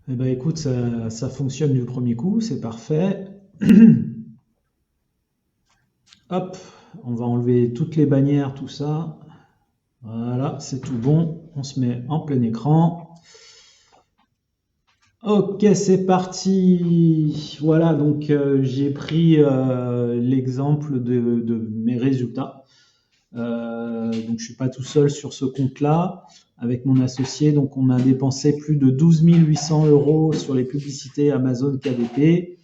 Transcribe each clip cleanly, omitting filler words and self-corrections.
Eh ben, écoute, ça fonctionne du premier coup, c'est parfait. Hop, on va enlever toutes les bannières, tout ça. Voilà, c'est tout bon. On se met en plein écran. Ok, c'est parti. Voilà, donc j'ai pris l'exemple de mes résultats. Donc je suis pas tout seul sur ce compte-là avec mon associé. Donc on a dépensé plus de 12 800 euros sur les publicités Amazon KDP.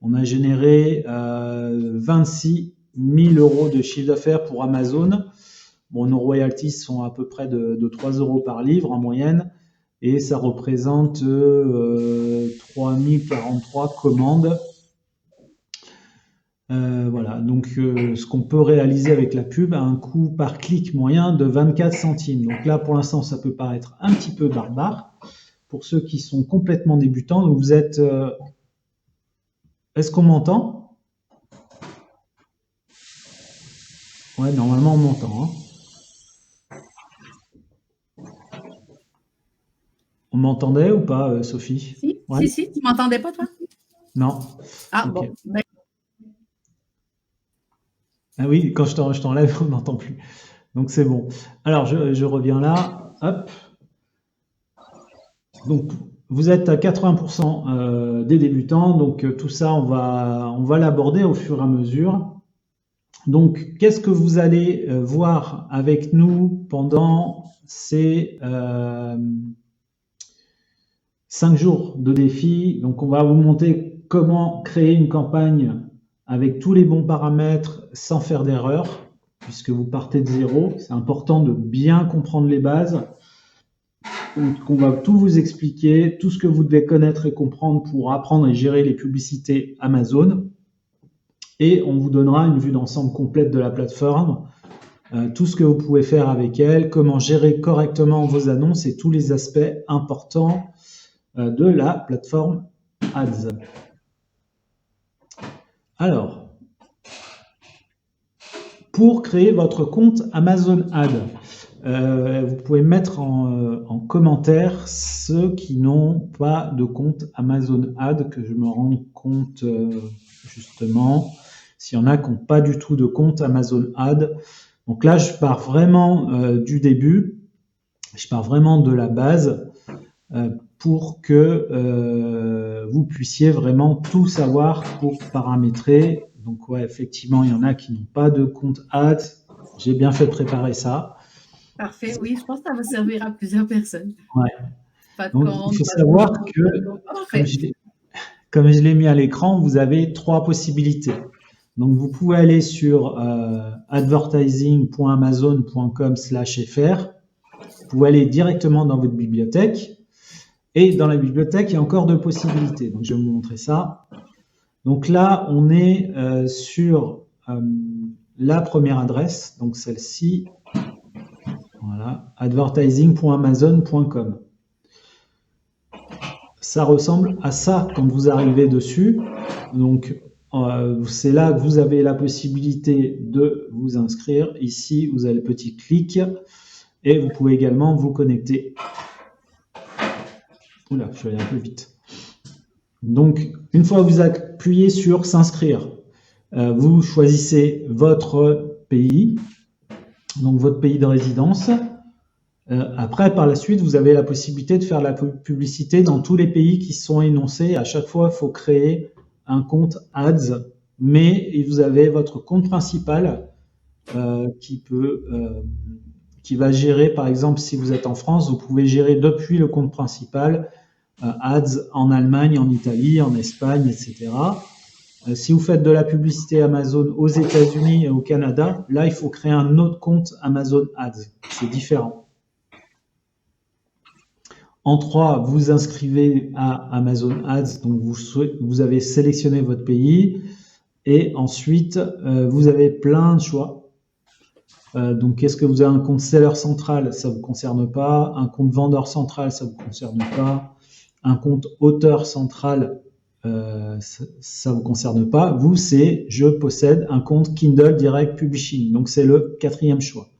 On a généré 26 000 euros de chiffre d'affaires pour Amazon. Bon, nos royalties sont à peu près de 3 euros par livre en moyenne et ça représente 3 043 commandes. Voilà, donc ce qu'on peut réaliser avec la pub a un coût par clic moyen de 24 centimes. Donc là, pour l'instant, ça peut paraître un petit peu barbare. Pour ceux qui sont complètement débutants, donc vous êtes... est-ce qu'on m'entend? Ouais, normalement, on m'entend, hein. On m'entendait ou pas, Sophie? Si, Ouais? si, si, tu m'entendais pas, toi? Non? Ah, Ok. bon. Ben, Ah oui, quand je t'enlève, on n'entend plus. Donc c'est bon. Alors je reviens là. Hop. Donc vous êtes à 80% des débutants. Donc tout ça, on va l'aborder au fur et à mesure. Donc qu'est-ce que vous allez voir avec nous pendant ces 5 jours de défi? Donc on va vous montrer comment créer une campagne avec tous les bons paramètres sans faire d'erreur, puisque vous partez de zéro. C'est important de bien comprendre les bases. Donc, on va tout vous expliquer, tout ce que vous devez connaître et comprendre pour apprendre et gérer les publicités Amazon. Et on vous donnera une vue d'ensemble complète de la plateforme, tout ce que vous pouvez faire avec elle, comment gérer correctement vos annonces et tous les aspects importants de la plateforme Ads. Alors, pour créer votre compte Amazon Ads, vous pouvez mettre en commentaire ceux qui n'ont pas de compte Amazon Ads, que je me rende compte justement, s'il y en a qui n'ont pas du tout de compte Amazon Ads. Donc là, je pars vraiment du début, je pars vraiment de la base pour que vous puissiez vraiment tout savoir pour paramétrer. Donc ouais, effectivement, il y en a qui n'ont pas de compte Ads. J'ai bien fait de préparer ça. parfait, oui, je pense que ça va servir à plusieurs personnes. Ouais. Pas de Donc, il compte, faut pas de savoir compte, que, pas de compte. comme Parfait. je l'ai comme je l'ai mis à l'écran, vous avez 3 possibilités. Donc, vous pouvez aller sur advertising.amazon.com/fr. Vous pouvez aller directement dans votre bibliothèque. Et dans la bibliothèque, il y a encore 2 possibilités. Donc, je vais vous montrer ça. Donc là, on est sur la première adresse, donc celle-ci. Voilà, advertising.amazon.com. Ça ressemble à ça quand vous arrivez dessus. Donc, c'est là que vous avez la possibilité de vous inscrire. Ici, vous avez le petit clic et vous pouvez également vous connecter. Oula, je suis allé un peu vite. Donc, une fois que vous appuyez sur s'inscrire, vous choisissez votre pays, donc votre pays de résidence. Après, par la suite, vous avez la possibilité de faire la publicité dans tous les pays qui sont énoncés. À chaque fois, il faut créer un compte Ads, mais vous avez votre compte principal qui va gérer, par exemple, si vous êtes en France, vous pouvez gérer depuis le compte principal Ads en Allemagne, en Italie, en Espagne, etc. Si vous faites de la publicité Amazon aux États-Unis et au Canada, là, il faut créer un autre compte Amazon Ads. C'est différent. En 3, vous inscrivez à Amazon Ads, donc vous avez sélectionné votre pays et ensuite vous avez plein de choix. Donc, est-ce que vous avez un compte seller central? Ça ne vous concerne pas. Un compte vendeur central, ça ne vous concerne pas. Un compte auteur central, ça ne vous concerne pas. Vous, c'est je possède un compte Kindle Direct Publishing. Donc, c'est le 4e choix.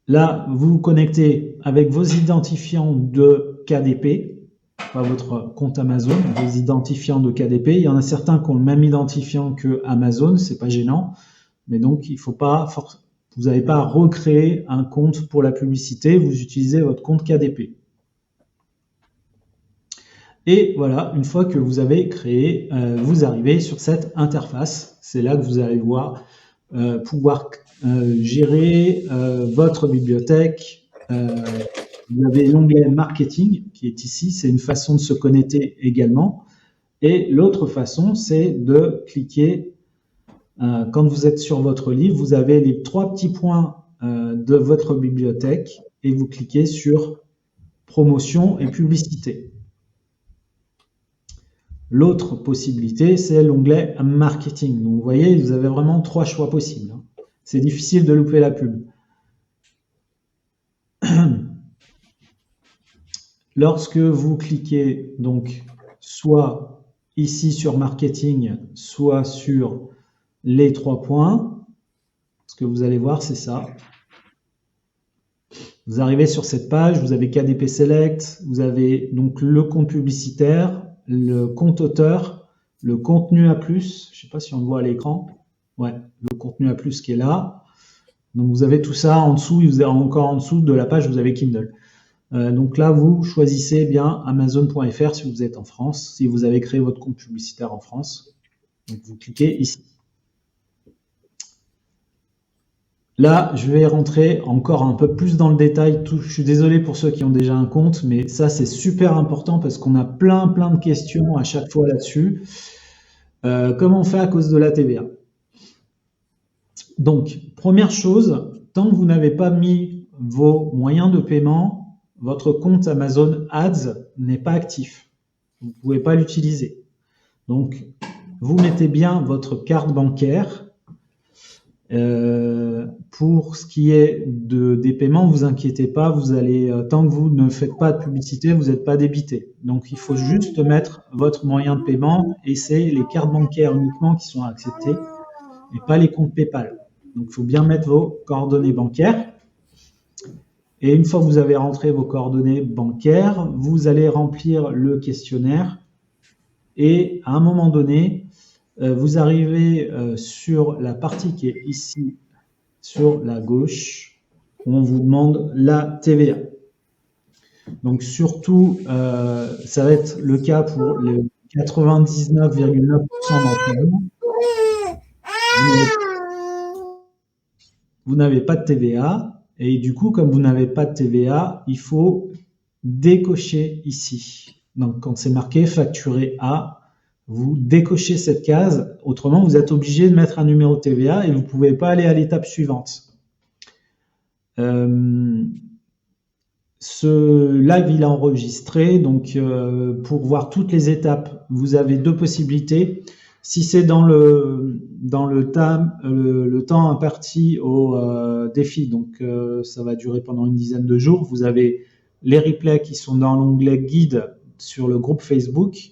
Là, vous vous connectez avec vos identifiants de KDP, pas votre compte Amazon, vos identifiants de KDP. Il y en a certains qui ont le même identifiant que Amazon, c'est pas gênant, mais donc il faut pas, vous n'avez pas à recréer un compte pour la publicité, vous utilisez votre compte KDP. Et voilà, une fois que vous avez créé, vous arrivez sur cette interface. C'est là que vous allez pouvoir gérer votre bibliothèque. Vous avez l'onglet marketing qui est ici. C'est une façon de se connecter également. Et l'autre façon, c'est de cliquer. Quand vous êtes sur votre livre, vous avez les 3 petits points de votre bibliothèque et vous cliquez sur promotion et publicité. L'autre possibilité, c'est l'onglet marketing. Donc, vous voyez, vous avez vraiment 3 choix possibles. C'est difficile de louper la pub. Lorsque vous cliquez donc soit ici sur marketing, soit sur les 3 points, ce que vous allez voir, c'est ça. Vous arrivez sur cette page, vous avez KDP Select, vous avez donc le compte publicitaire, le compte auteur, le contenu A+, je ne sais pas si on le voit à l'écran, ouais, le contenu A+, qui est là. Donc vous avez tout ça en dessous, vous avez encore en dessous de la page, vous avez Kindle. Donc là, vous choisissez bien Amazon.fr si vous êtes en France, si vous avez créé votre compte publicitaire en France. Donc vous cliquez ici. Là, je vais rentrer encore un peu plus dans le détail. Je suis désolé pour ceux qui ont déjà un compte, mais ça, c'est super important parce qu'on a plein de questions à chaque fois là-dessus. Comment on fait à cause de la TVA? Donc, première chose, tant que vous n'avez pas mis vos moyens de paiement, votre compte Amazon Ads n'est pas actif. Vous ne pouvez pas l'utiliser. Donc, vous mettez bien votre carte bancaire. Pour ce qui est des paiements, vous inquiétez pas, vous allez, tant que vous ne faites pas de publicité, vous n'êtes pas débité. Donc il faut juste mettre votre moyen de paiement et c'est les cartes bancaires uniquement qui sont acceptées et pas les comptes PayPal. Donc il faut bien mettre vos coordonnées bancaires. Et une fois que vous avez rentré vos coordonnées bancaires, vous allez remplir le questionnaire et à un moment donné, vous arrivez sur la partie qui est ici, sur la gauche, où on vous demande la TVA. Donc surtout, ça va être le cas pour les 99,9% d'entre vous. Vous n'avez pas de TVA, et du coup, comme vous n'avez pas de TVA, il faut décocher ici. Donc quand c'est marqué facturé à, vous décochez cette case, autrement vous êtes obligé de mettre un numéro de TVA et vous ne pouvez pas aller à l'étape suivante. Ce live il est enregistré, donc pour voir toutes les étapes, vous avez 2 possibilités. Si c'est dans le temps imparti au défi, donc ça va durer pendant une dizaine de jours, vous avez les replays qui sont dans l'onglet guide sur le groupe Facebook.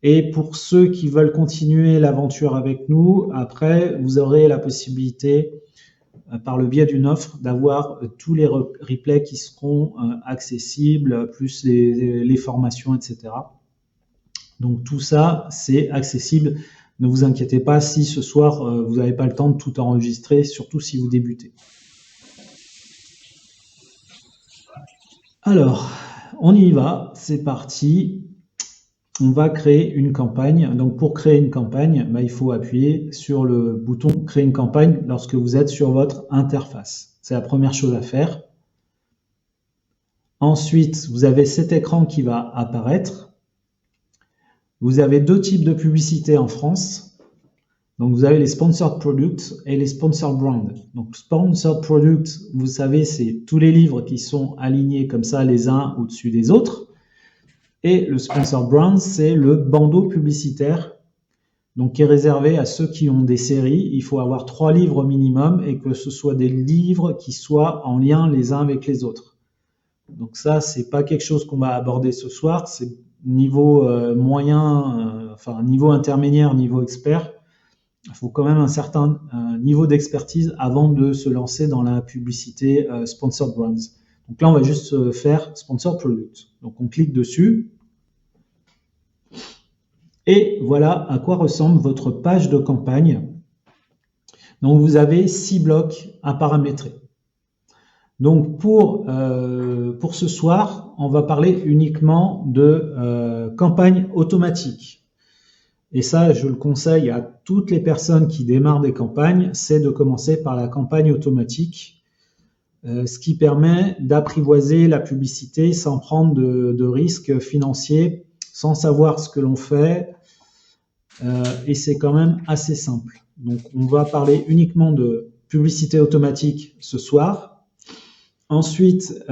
Et pour ceux qui veulent continuer l'aventure avec nous, après, vous aurez la possibilité, par le biais d'une offre, d'avoir tous les replays qui seront accessibles, plus les formations, etc. Donc tout ça, c'est accessible. Ne vous inquiétez pas si ce soir, vous n'avez pas le temps de tout enregistrer, surtout si vous débutez. Alors, on y va, c'est parti. On va créer une campagne. Donc pour créer une campagne, il faut appuyer sur le bouton créer une campagne lorsque vous êtes sur votre interface. C'est la première chose à faire. Ensuite, vous avez cet écran qui va apparaître. Vous avez 2 types de publicités en France. Donc vous avez les sponsored products et les sponsored brands. Donc sponsored products, vous savez, c'est tous les livres qui sont alignés comme ça les uns au-dessus des autres. Et le Sponsor Brand, c'est le bandeau publicitaire, donc qui est réservé à ceux qui ont des séries. Il faut avoir 3 livres au minimum et que ce soit des livres qui soient en lien les uns avec les autres. Donc ça, c'est pas quelque chose qu'on va aborder ce soir. C'est niveau moyen, enfin niveau intermédiaire, niveau expert. il faut quand même un certain niveau d'expertise avant de se lancer dans la publicité Sponsored Brands. Donc là, on va juste faire Sponsored Product. Donc on clique dessus. Et voilà à quoi ressemble votre page de campagne. Donc vous avez 6 blocs à paramétrer. Donc pour ce soir, on va parler uniquement de campagne automatique. Et ça, je le conseille à toutes les personnes qui démarrent des campagnes, c'est de commencer par la campagne automatique, ce qui permet d'apprivoiser la publicité sans prendre de risques financiers, sans savoir ce que l'on fait, et c'est quand même assez simple. Donc on va parler uniquement de publicité automatique ce soir. Ensuite,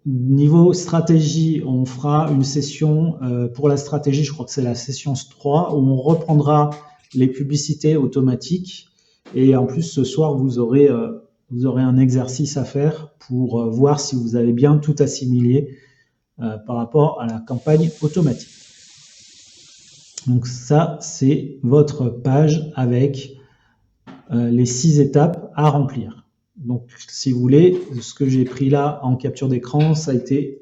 niveau stratégie, on fera une session pour la stratégie, je crois que c'est la session 3, où on reprendra les publicités automatiques. Et en plus, ce soir, vous aurez un exercice à faire pour voir si vous avez bien tout assimilé par rapport à la campagne automatique. Donc ça, c'est votre page avec les 6 étapes à remplir. Donc, si vous voulez, ce que j'ai pris là en capture d'écran, ça a été,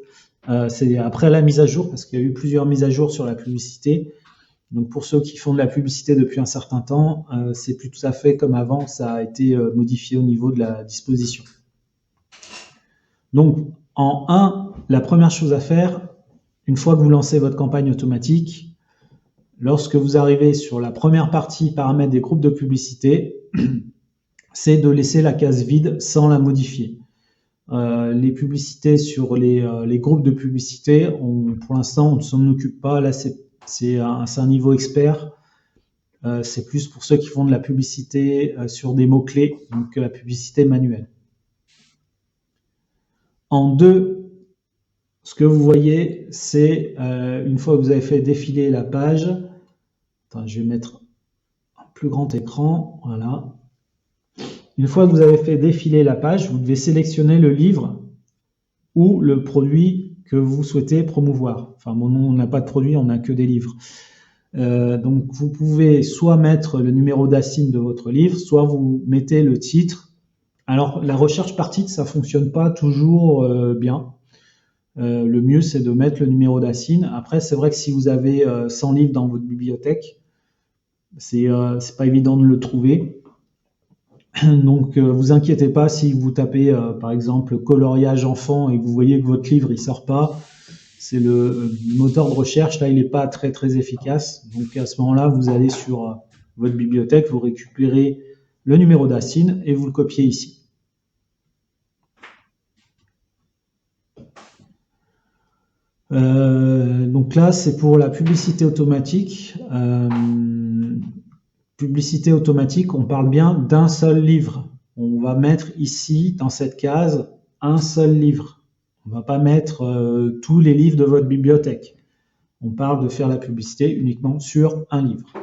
c'est après la mise à jour, parce qu'il y a eu plusieurs mises à jour sur la publicité. Donc, pour ceux qui font de la publicité depuis un certain temps, c'est plus tout à fait comme avant, ça a été modifié au niveau de la disposition. Donc, en 1, la première chose à faire, une fois que vous lancez votre campagne automatique, lorsque vous arrivez sur la première partie, paramètres des groupes de publicité, c'est de laisser la case vide sans la modifier. Les publicités sur les groupes de publicité, pour l'instant, on ne s'en occupe pas. Là, c'est un niveau expert. C'est plus pour ceux qui font de la publicité sur des mots-clés, donc la publicité manuelle. En 2, ce que vous voyez, c'est une fois que vous avez fait défiler la page, attends, je vais mettre un plus grand écran, voilà. Une fois que vous avez fait défiler la page, vous devez sélectionner le livre ou le produit que vous souhaitez promouvoir. Enfin, bon, on n'a pas de produit, on n'a que des livres. Donc, vous pouvez soit mettre le numéro d'ASIN de votre livre, soit vous mettez le titre. Alors, la recherche par titre, ça fonctionne pas toujours bien. Le mieux, c'est de mettre le numéro d'ASIN. Après, c'est vrai que si vous avez 100 livres dans votre bibliothèque, c'est pas évident de le trouver. Donc, vous inquiétez pas si vous tapez, par exemple, coloriage enfant et que vous voyez que votre livre il sort pas. C'est le moteur de recherche, là, il n'est pas très très efficace. Donc, à ce moment-là, vous allez sur votre bibliothèque, vous récupérez le numéro d'ASIN et vous le copiez ici. Donc là, c'est pour la publicité automatique. Publicité automatique, on parle bien d'un seul livre. On va mettre ici, dans cette case, un seul livre. On ne va pas mettre tous les livres de votre bibliothèque. On parle de faire la publicité uniquement sur un livre.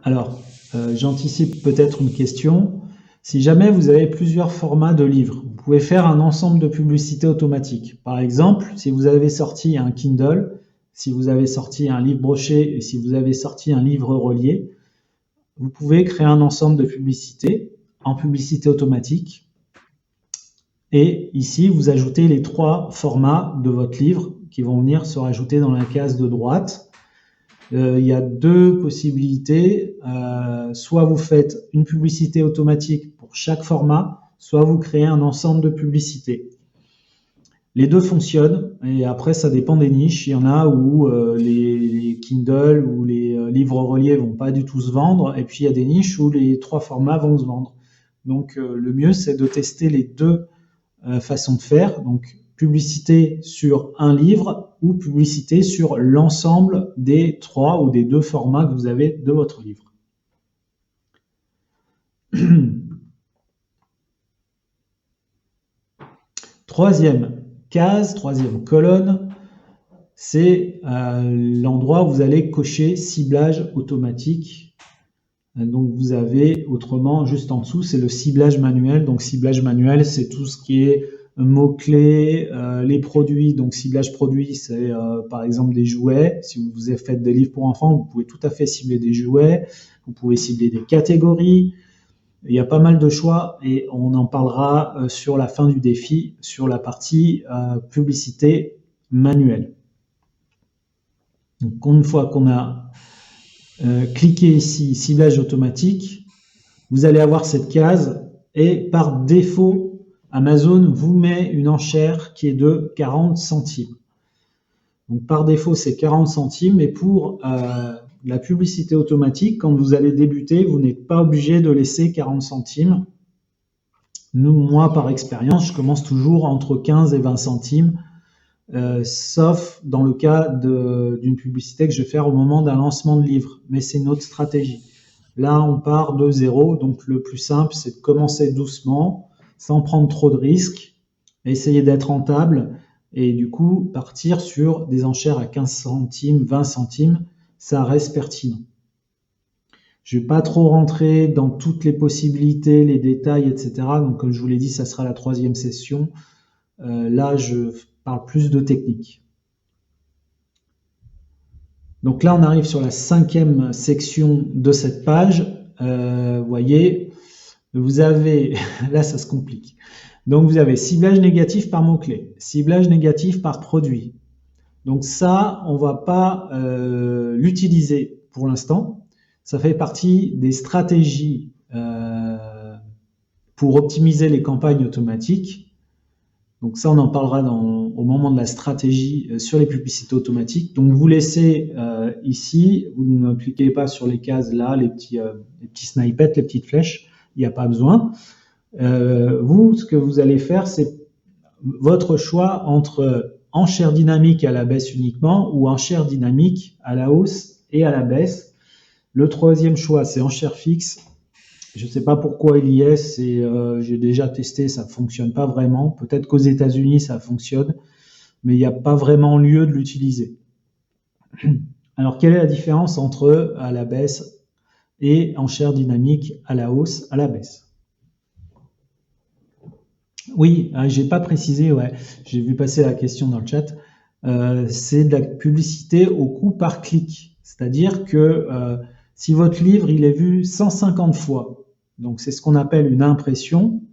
Alors, j'anticipe peut-être une question. Si jamais vous avez plusieurs formats de livres, vous pouvez faire un ensemble de publicité automatique. Par exemple, si vous avez sorti un Kindle, si vous avez sorti un livre broché et si vous avez sorti un livre relié, vous pouvez créer un ensemble de publicités en publicité automatique. Et ici, vous ajoutez les 3 formats de votre livre qui vont venir se rajouter dans la case de droite. Il y a 2 possibilités. Soit vous faites une publicité automatique pour chaque format, soit vous créez un ensemble de publicités. Les 2 fonctionnent et après ça dépend des niches. Il y en a où les Kindle ou les livres reliés vont pas du tout se vendre et puis il y a des niches où les 3 formats vont se vendre. Donc le mieux c'est de tester les 2 façons de faire. Donc publicité sur un livre ou publicité sur l'ensemble des 3 ou des 2 formats que vous avez de votre livre. Troisième case, troisième colonne, c'est l'endroit où vous allez cocher ciblage automatique. Donc vous avez autrement juste en dessous, c'est le ciblage manuel. Donc ciblage manuel, c'est tout ce qui est mots-clés, les produits, donc ciblage produit, c'est par exemple des jouets. Si vous faites des livres pour enfants, vous pouvez tout à fait cibler des jouets, vous pouvez cibler des catégories. Il y a pas mal de choix et on en parlera sur la fin du défi, sur la partie publicité manuelle. Donc une fois qu'on a cliqué ici, ciblage automatique, vous allez avoir cette case et par défaut, Amazon vous met une enchère qui est de 40 centimes. Donc par défaut, c'est 40 centimes, mais pour la publicité automatique, quand vous allez débuter, vous n'êtes pas obligé de laisser 40 centimes. Moi, par expérience, je commence toujours entre 15 et 20 centimes, sauf dans le cas d'une publicité que je vais faire au moment d'un lancement de livre. Mais c'est une autre stratégie. Là, on part de zéro, donc le plus simple, c'est de commencer doucement, sans prendre trop de risques, essayer d'être rentable et du coup partir sur des enchères à 15 centimes, 20 centimes, ça reste pertinent. Je ne vais pas trop rentrer dans toutes les possibilités, les détails, etc. Donc comme je vous l'ai dit, ça sera la 3e session. Là, je parle plus de technique. Donc là, on arrive sur la 5e section de cette page. Vous voyez, vous avez, là ça se complique. Donc vous avez ciblage négatif par mots-clés, ciblage négatif par produit. Donc ça, on va pas l'utiliser pour l'instant. Ça fait partie des stratégies pour optimiser les campagnes automatiques. Donc ça, on en parlera au moment de la stratégie sur les publicités automatiques. Donc vous laissez ici, vous ne cliquez pas sur les cases là, les petits snippets, les petites flèches, il n'y a pas besoin. Vous, ce que vous allez faire, c'est votre choix entre enchère dynamique à la baisse uniquement ou enchère dynamique à la hausse et à la baisse. Le 3e choix, c'est enchère fixe. Je ne sais pas pourquoi il y est, j'ai déjà testé, ça ne fonctionne pas vraiment. Peut-être qu'aux États-Unis, ça fonctionne, mais il n'y a pas vraiment lieu de l'utiliser. Alors, quelle est la différence entre à la baisse et enchère dynamique à la hausse, à la baisse? Oui, j'ai pas précisé, ouais, j'ai vu passer la question dans le chat. C'est de la publicité au coût par clic. C'est-à-dire que si votre livre il est vu 150 fois, donc c'est ce qu'on appelle une impression,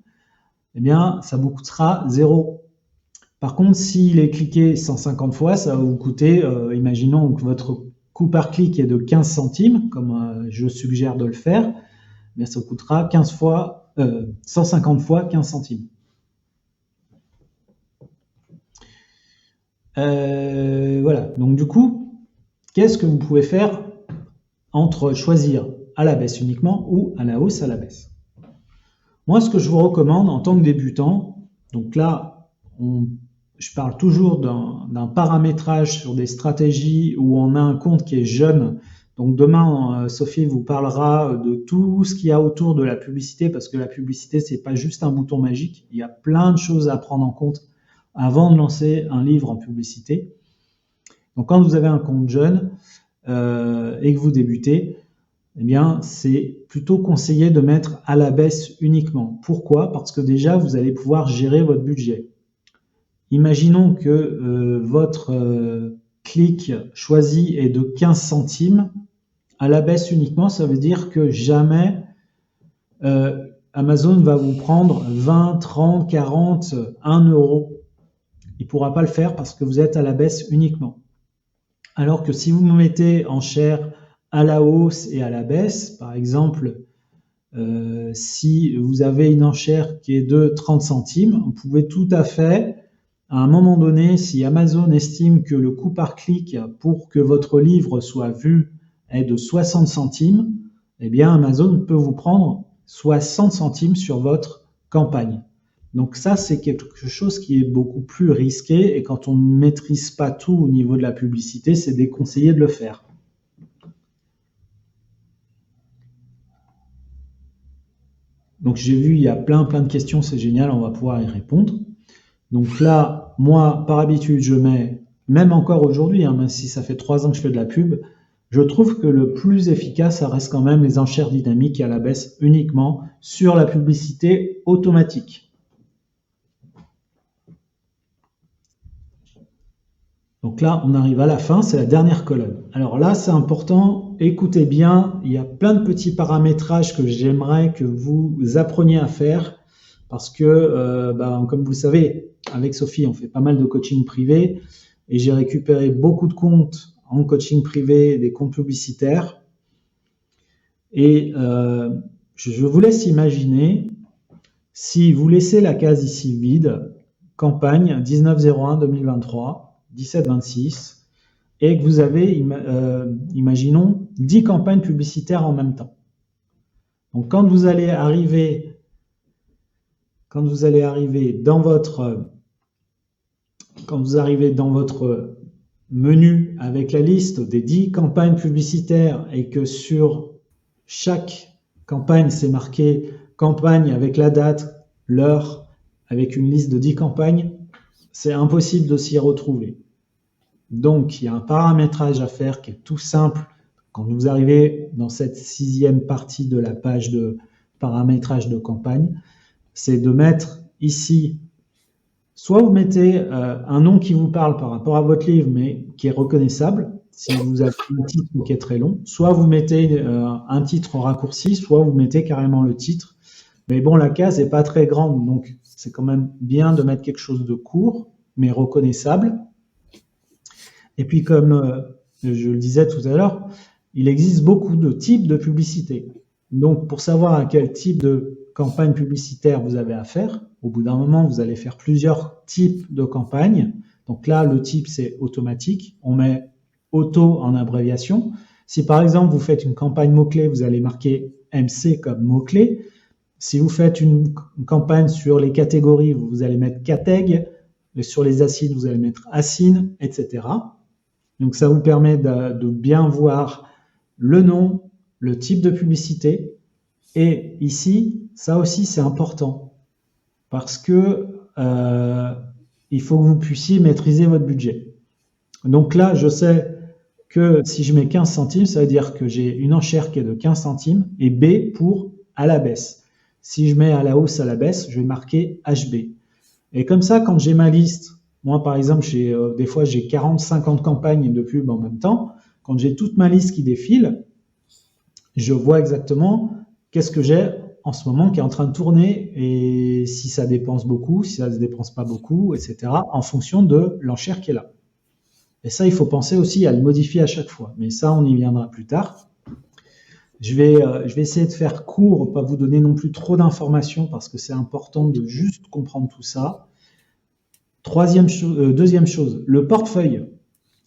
eh bien ça vous coûtera 0. Par contre, s'il est cliqué 150 fois, ça va vous coûter, imaginons que votre coût par clic est de 15 centimes, comme je suggère de le faire, eh bien ça vous coûtera 150 fois 15 centimes. Voilà, donc du coup, qu'est-ce que vous pouvez faire entre choisir à la baisse uniquement ou à la hausse à la baisse? Moi, ce que je vous recommande en tant que débutant, donc là, je parle toujours d'un paramétrage sur des stratégies où on a un compte qui est jeune. Donc demain, Sophie vous parlera de tout ce qu'il y a autour de la publicité, parce que la publicité, c'est pas juste un bouton magique. Il y a plein de choses à prendre en compte avant de lancer un livre en publicité. Donc quand vous avez un compte jeune et que vous débutez, eh bien c'est plutôt conseillé de mettre à la baisse uniquement. Pourquoi? Parce que déjà vous allez pouvoir gérer votre budget. Imaginons que votre clic choisi est de 15 centimes. À la baisse uniquement, ça veut dire que jamais Amazon va vous prendre 20, 30, 40, 1 euro. Il ne pourra pas le faire parce que vous êtes à la baisse uniquement. Alors que si vous me mettez enchère à la hausse et à la baisse, par exemple, si vous avez une enchère qui est de 30 centimes, vous pouvez tout à fait, à un moment donné, si Amazon estime que le coût par clic pour que votre livre soit vu est de 60 centimes, eh bien Amazon peut vous prendre 60 centimes sur votre campagne. Donc ça, c'est quelque chose qui est beaucoup plus risqué et quand on ne maîtrise pas tout au niveau de la publicité, c'est déconseillé de le faire. Donc j'ai vu, il y a plein de questions, c'est génial, on va pouvoir y répondre. Donc là, moi, par habitude, je mets, même encore aujourd'hui, même si ça fait 3 ans que je fais de la pub, je trouve que le plus efficace, ça reste quand même les enchères dynamiques à la baisse uniquement sur la publicité automatique. Donc là, on arrive à la fin, c'est la dernière colonne. Alors là, c'est important, écoutez bien, il y a plein de petits paramétrages que j'aimerais que vous appreniez à faire parce que, comme vous le savez, avec Sophie, on fait pas mal de coaching privé et j'ai récupéré beaucoup de comptes en coaching privé, des comptes publicitaires. Et je vous laisse imaginer si vous laissez la case ici vide, campagne 19/01/2023, 17-26, et que vous avez, imaginons, 10 campagnes publicitaires en même temps. Donc quand vous allez arriver dans votre menu avec la liste des 10 campagnes publicitaires et que sur chaque campagne c'est marqué campagne avec la date, l'heure, avec une liste de 10 campagnes, c'est impossible de s'y retrouver. Donc, il y a un paramétrage à faire qui est tout simple. Quand vous arrivez dans cette 6e partie de la page de paramétrage de campagne, c'est de mettre ici, soit vous mettez un nom qui vous parle par rapport à votre livre, mais qui est reconnaissable, si vous avez un titre qui est très long, soit vous mettez un titre en raccourci, soit vous mettez carrément le titre. Mais bon, la case n'est pas très grande, donc c'est quand même bien de mettre quelque chose de court, mais reconnaissable. Et puis, comme je le disais tout à l'heure, il existe beaucoup de types de publicité. Donc, pour savoir à quel type de campagne publicitaire vous avez à faire, au bout d'un moment, vous allez faire plusieurs types de campagnes. Donc là, le type, c'est automatique. On met auto en abréviation. Si par exemple, vous faites une campagne mot-clé, vous allez marquer MC comme mot-clé. Si vous faites une campagne sur les catégories, vous allez mettre catég. Sur les acides, vous allez mettre acine, etc. Donc ça vous permet de bien voir le nom, le type de publicité. Et ici, ça aussi c'est important parce que il faut que vous puissiez maîtriser votre budget. Donc là, je sais que si je mets 15 centimes, ça veut dire que j'ai une enchère qui est de 15 centimes et B pour à la baisse. Si je mets à la hausse, à la baisse, je vais marquer HB. Et comme ça, quand j'ai ma liste, moi par exemple, des fois j'ai 40-50 campagnes de pub en même temps. Quand j'ai toute ma liste qui défile, je vois exactement qu'est-ce que j'ai en ce moment qui est en train de tourner et si ça dépense beaucoup, si ça ne dépense pas beaucoup, etc. en fonction de l'enchère qui est là. Et ça, il faut penser aussi à le modifier à chaque fois. Mais ça, on y viendra plus tard. Je vais essayer de faire court, pas vous donner non plus trop d'informations parce que c'est important de juste comprendre tout ça. Deuxième chose, le portefeuille.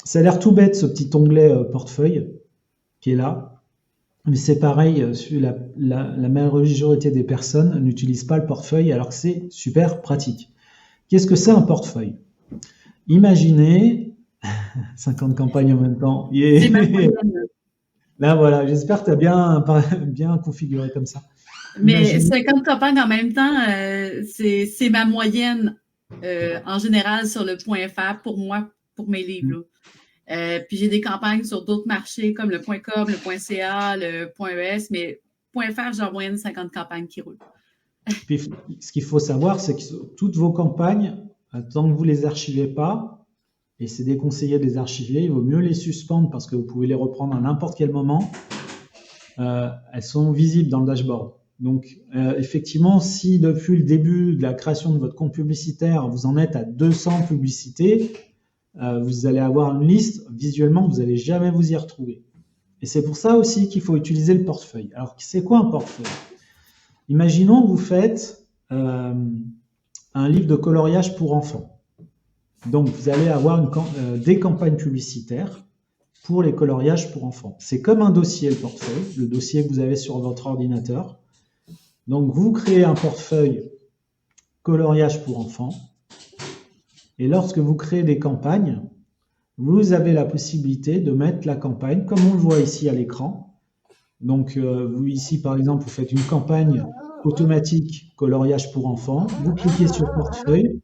Ça a l'air tout bête ce petit onglet portefeuille qui est là. Mais c'est pareil, la majorité des personnes n'utilisent pas le portefeuille alors que c'est super pratique. Qu'est-ce que c'est un portefeuille? Imaginez 50 campagnes en même temps. C'est ma moyenne. Là, voilà, j'espère que tu as bien configuré comme ça. Mais 50 campagnes en même temps, c'est ma moyenne en général sur le .fr pour moi, pour mes livres. Puis j'ai des campagnes sur d'autres marchés comme le .com, le .ca, le .es, mais .fr, j'ai en moyenne 50 campagnes qui roulent. Puis, ce qu'il faut savoir, c'est que toutes vos campagnes, tant que vous ne les archivez pas, et c'est déconseillé de les archiver, il vaut mieux les suspendre parce que vous pouvez les reprendre à n'importe quel moment. Elles sont visibles dans le dashboard. Donc, effectivement, si depuis le début de la création de votre compte publicitaire, vous en êtes à 200 publicités, vous allez avoir une liste, visuellement, vous n'allez jamais vous y retrouver. Et c'est pour ça aussi qu'il faut utiliser le portefeuille. Alors, c'est quoi un portefeuille? Imaginons que vous faites un livre de coloriage pour enfants. Donc, vous allez avoir des campagnes publicitaires pour les coloriages pour enfants. C'est comme un dossier, le portefeuille, le dossier que vous avez sur votre ordinateur. Donc, vous créez un portefeuille coloriage pour enfants. Et lorsque vous créez des campagnes, vous avez la possibilité de mettre la campagne, comme on le voit ici à l'écran. Donc, vous ici, par exemple, vous faites une campagne automatique coloriage pour enfants. Vous cliquez sur portefeuille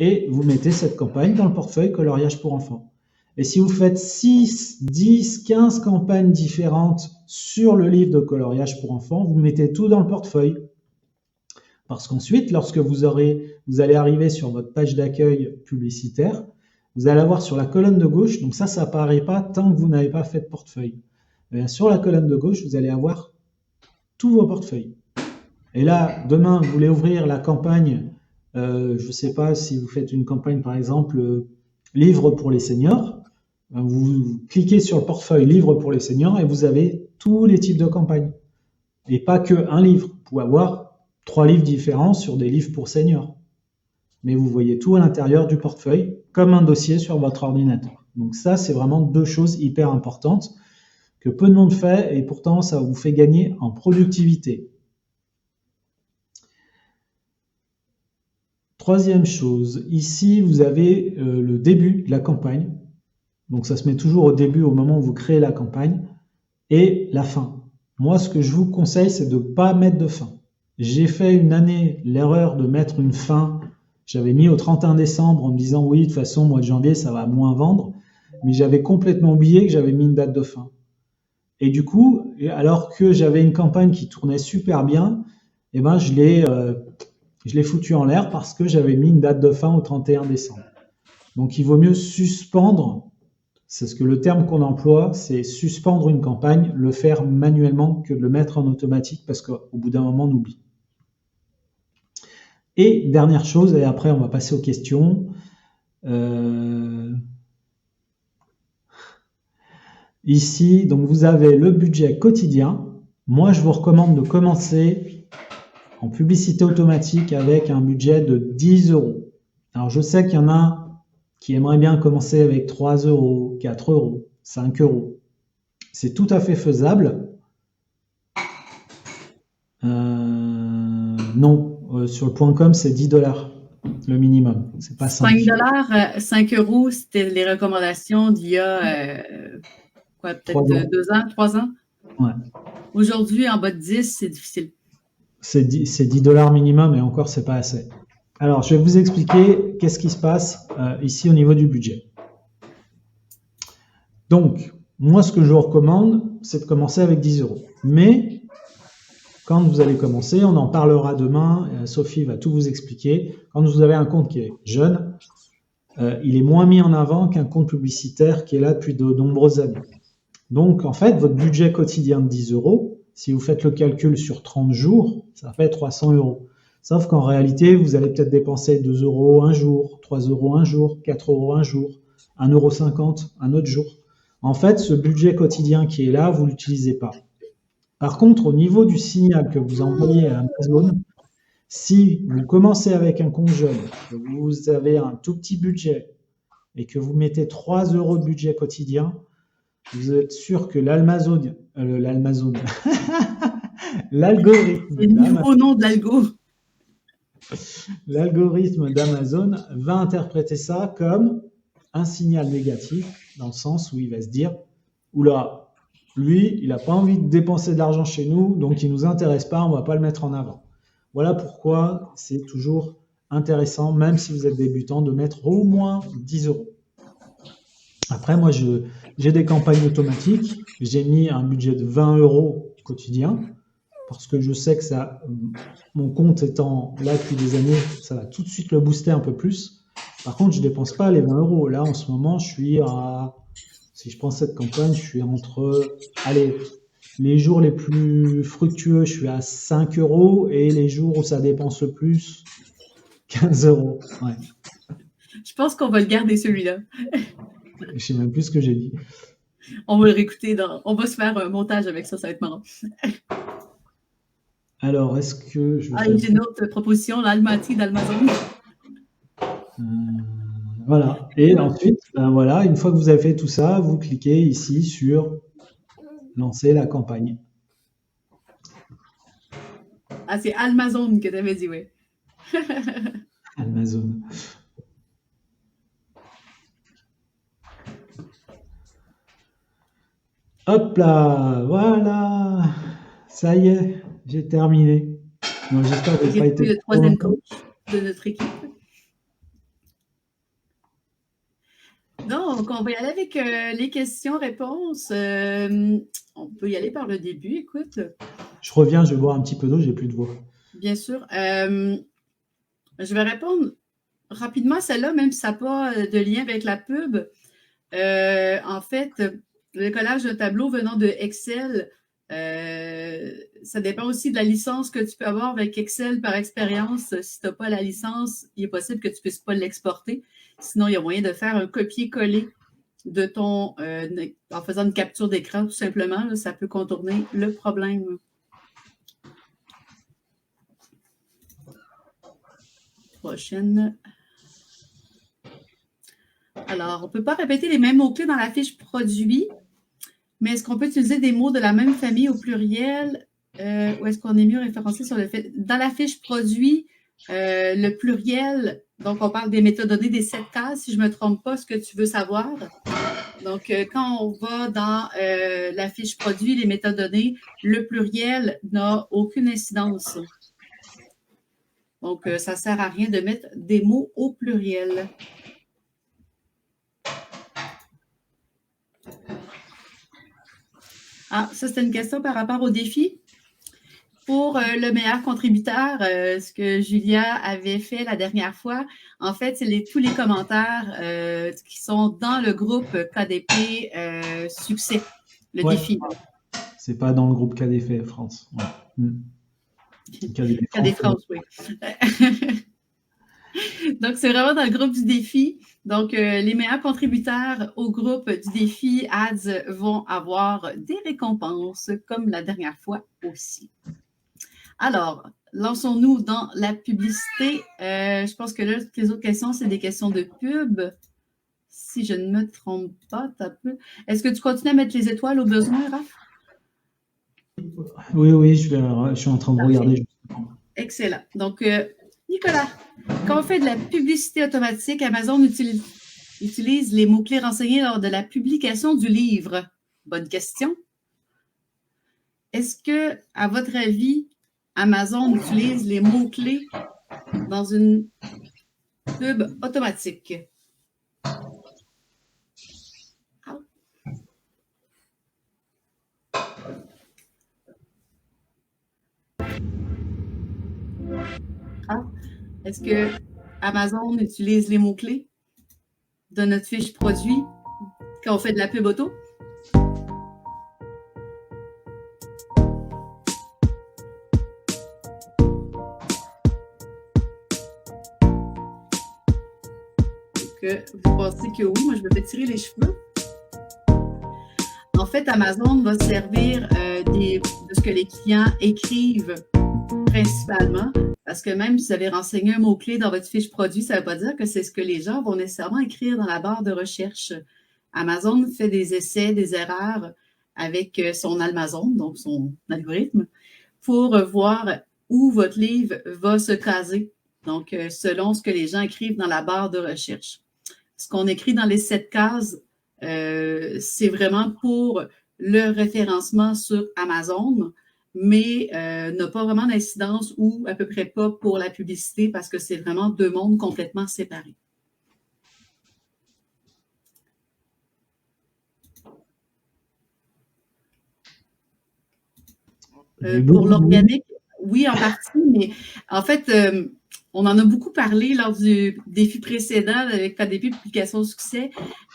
et vous mettez cette campagne dans le portefeuille coloriage pour enfants. Et si vous faites 6, 10, 15 campagnes différentes sur le livre de coloriage pour enfants, vous mettez tout dans le portefeuille. Parce qu'ensuite, lorsque vous allez arriver sur votre page d'accueil publicitaire, vous allez avoir sur la colonne de gauche, donc ça apparaît pas tant que vous n'avez pas fait de portefeuille. Et bien, sur la colonne de gauche, vous allez avoir tous vos portefeuilles. Et là, demain, vous voulez ouvrir la campagne, je ne sais pas si vous faites une campagne, par exemple, livre pour les seniors, vous cliquez sur le portefeuille livre pour les seniors et vous avez tous les types de campagnes. Et pas que un livre. Vous pouvez avoir 3 livres différents sur des livres pour seniors. Mais vous voyez tout à l'intérieur du portefeuille, comme un dossier sur votre ordinateur. Donc ça, c'est vraiment 2 choses hyper importantes que peu de monde fait et pourtant ça vous fait gagner en productivité. Troisième chose, ici vous avez le début de la campagne. Donc ça se met toujours au début, au moment où vous créez la campagne, et la fin. Moi, ce que je vous conseille, c'est de ne pas mettre de fin. J'ai fait une année l'erreur de mettre une fin. J'avais mis au 31 décembre en me disant oui, de toute façon, mois de janvier, ça va moins vendre. Mais j'avais complètement oublié que j'avais mis une date de fin. Et du coup, alors que j'avais une campagne qui tournait super bien, eh ben, je l'ai foutu en l'air parce que j'avais mis une date de fin au 31 décembre. Donc, il vaut mieux suspendre. C'est ce que le terme qu'on emploie, c'est suspendre une campagne, le faire manuellement que de le mettre en automatique parce qu'au bout d'un moment, on oublie. Et dernière chose, et après on va passer aux questions. Ici, donc vous avez le budget quotidien. Moi, je vous recommande de commencer en publicité automatique avec un budget de 10 euros. Alors, je sais qu'il y en a qui aimeraient bien commencer avec 3 euros, 4 euros, 5 euros. C'est tout à fait faisable. Non, sur le .com, c'est 10 $ le minimum. C'est pas 5 $5, 5 euros, c'était les recommandations d'il y a peut-être 2 ans, 3 ans. Ouais. Aujourd'hui, en bas de 10, c'est difficile. C'est 10 $ minimum et encore, c'est pas assez. Alors, je vais vous expliquer qu'est-ce qui se passe ici au niveau du budget. Donc, moi, ce que je vous recommande, c'est de commencer avec 10 euros. Mais, quand vous allez commencer, on en parlera demain, Sophie va tout vous expliquer. Quand vous avez un compte qui est jeune, il est moins mis en avant qu'un compte publicitaire qui est là depuis de nombreuses années. Donc, en fait, votre budget quotidien de 10 euros, si vous faites le calcul sur 30 jours, ça fait 300 euros. Sauf qu'en réalité, vous allez peut-être dépenser 2 euros un jour, 3 euros un jour, 4 euros un jour, 1,50 € un autre jour. En fait, ce budget quotidien qui est là, vous ne l'utilisez pas. Par contre, au niveau du signal que vous envoyez à Amazon, si vous commencez avec un compte jeune, que vous avez un tout petit budget et que vous mettez 3 euros de budget quotidien, vous êtes sûr que l'algorithme C'est le nouveau nom de l'algo. L'algorithme d'Amazon va interpréter ça comme un signal négatif, dans le sens où il va se dire « Oula, lui, il n'a pas envie de dépenser de l'argent chez nous, donc il ne nous intéresse pas, on ne va pas le mettre en avant. » Voilà pourquoi c'est toujours intéressant, même si vous êtes débutant, de mettre au moins 10 euros. Après, moi, j'ai des campagnes automatiques. J'ai mis un budget de 20 euros quotidien parce que je sais que ça, mon compte étant là depuis des années, ça va tout de suite le booster un peu plus. Par contre, je ne dépense pas les 20 euros. Là, en ce moment, je suis à, si je prends cette campagne, je suis entre, allez, les jours les plus fructueux, je suis à 5 euros et les jours où ça dépense le plus, 15 euros. Ouais. Je pense qu'on va le garder celui-là. Je sais même plus ce que j'ai dit. On va le réécouter. On va se faire un montage avec ça va être marrant. Alors, est-ce que je vais j'ai une autre proposition, l'Almaty d'Amazon. Voilà. Et ensuite, voilà, une fois que vous avez fait tout ça, vous cliquez ici sur lancer la campagne. Ah, c'est Amazon que tu avais dit, oui. Amazon. Hop là, voilà, ça y est, j'ai terminé. J'espère que j'ai pas été le troisième coach de notre équipe. Donc, on va y aller avec les questions-réponses. On peut y aller par le début, écoute. Je reviens, je vais boire un petit peu d'eau, j'ai plus de voix. Bien sûr. Je vais répondre rapidement, celle-là, même si ça n'a pas de lien avec la pub, en fait, le collage de tableaux venant de Excel, ça dépend aussi de la licence que tu peux avoir avec Excel par expérience. Si tu n'as pas la licence, il est possible que tu ne puisses pas l'exporter. Sinon, il y a moyen de faire un copier-coller de ton en faisant une capture d'écran, tout simplement. Là, ça peut contourner le problème. Prochaine. Alors, on ne peut pas répéter les mêmes mots-clés dans la fiche produit, mais est-ce qu'on peut utiliser des mots de la même famille au pluriel ou est-ce qu'on est mieux référencé sur le fait? Dans la fiche produit, le pluriel, donc on parle des métadonnées des 7 cases, si je ne me trompe pas, ce que tu veux savoir. Donc, quand on va dans la fiche produit, les métadonnées, le pluriel n'a aucune incidence. Donc, ça ne sert à rien de mettre des mots au pluriel. Ah, ça, c'était une question par rapport au défi. Pour le meilleur contributeur, ce que Julia avait fait la dernière fois, en fait, c'est tous les commentaires qui sont dans le groupe KDP Succès, le défi. C'est pas dans le groupe KDP France. Ouais. KDP France, oui. Donc, c'est vraiment dans le groupe du défi. Donc, les meilleurs contributeurs au groupe du défi Ads vont avoir des récompenses, comme la dernière fois aussi. Alors, lançons-nous dans la publicité. Je pense que là, les autres questions, c'est des questions de pub. Si je ne me trompe pas, est-ce que tu continues à mettre les étoiles au besoin, Raph? Oui, je suis en train de regarder. Excellent. Donc, Nicolas, quand on fait de la publicité automatique, Amazon utilise les mots-clés renseignés lors de la publication du livre. Bonne question. Est-ce que, à votre avis, Amazon utilise les mots-clés dans une pub automatique? Est-ce que Amazon utilise les mots-clés de notre fiche produit quand on fait de la pub auto? Vous pensez que oui, moi je me fais tirer les cheveux. En fait, Amazon va se servir de ce que les clients écrivent principalement, parce que même si vous avez renseigné un mot-clé dans votre fiche produit, ça ne veut pas dire que c'est ce que les gens vont nécessairement écrire dans la barre de recherche. Amazon fait des essais, des erreurs avec son Amazon, donc son algorithme, pour voir où votre livre va se caser, donc selon ce que les gens écrivent dans la barre de recherche. Ce qu'on écrit dans les 7 cases, c'est vraiment pour le référencement sur Amazon, mais n'a pas vraiment d'incidence ou à peu près pas pour la publicité parce que c'est vraiment 2 mondes complètement séparés. Pour l'organique, oui, en partie, mais en fait, on en a beaucoup parlé lors du défi précédent avec KDP Publication Succès,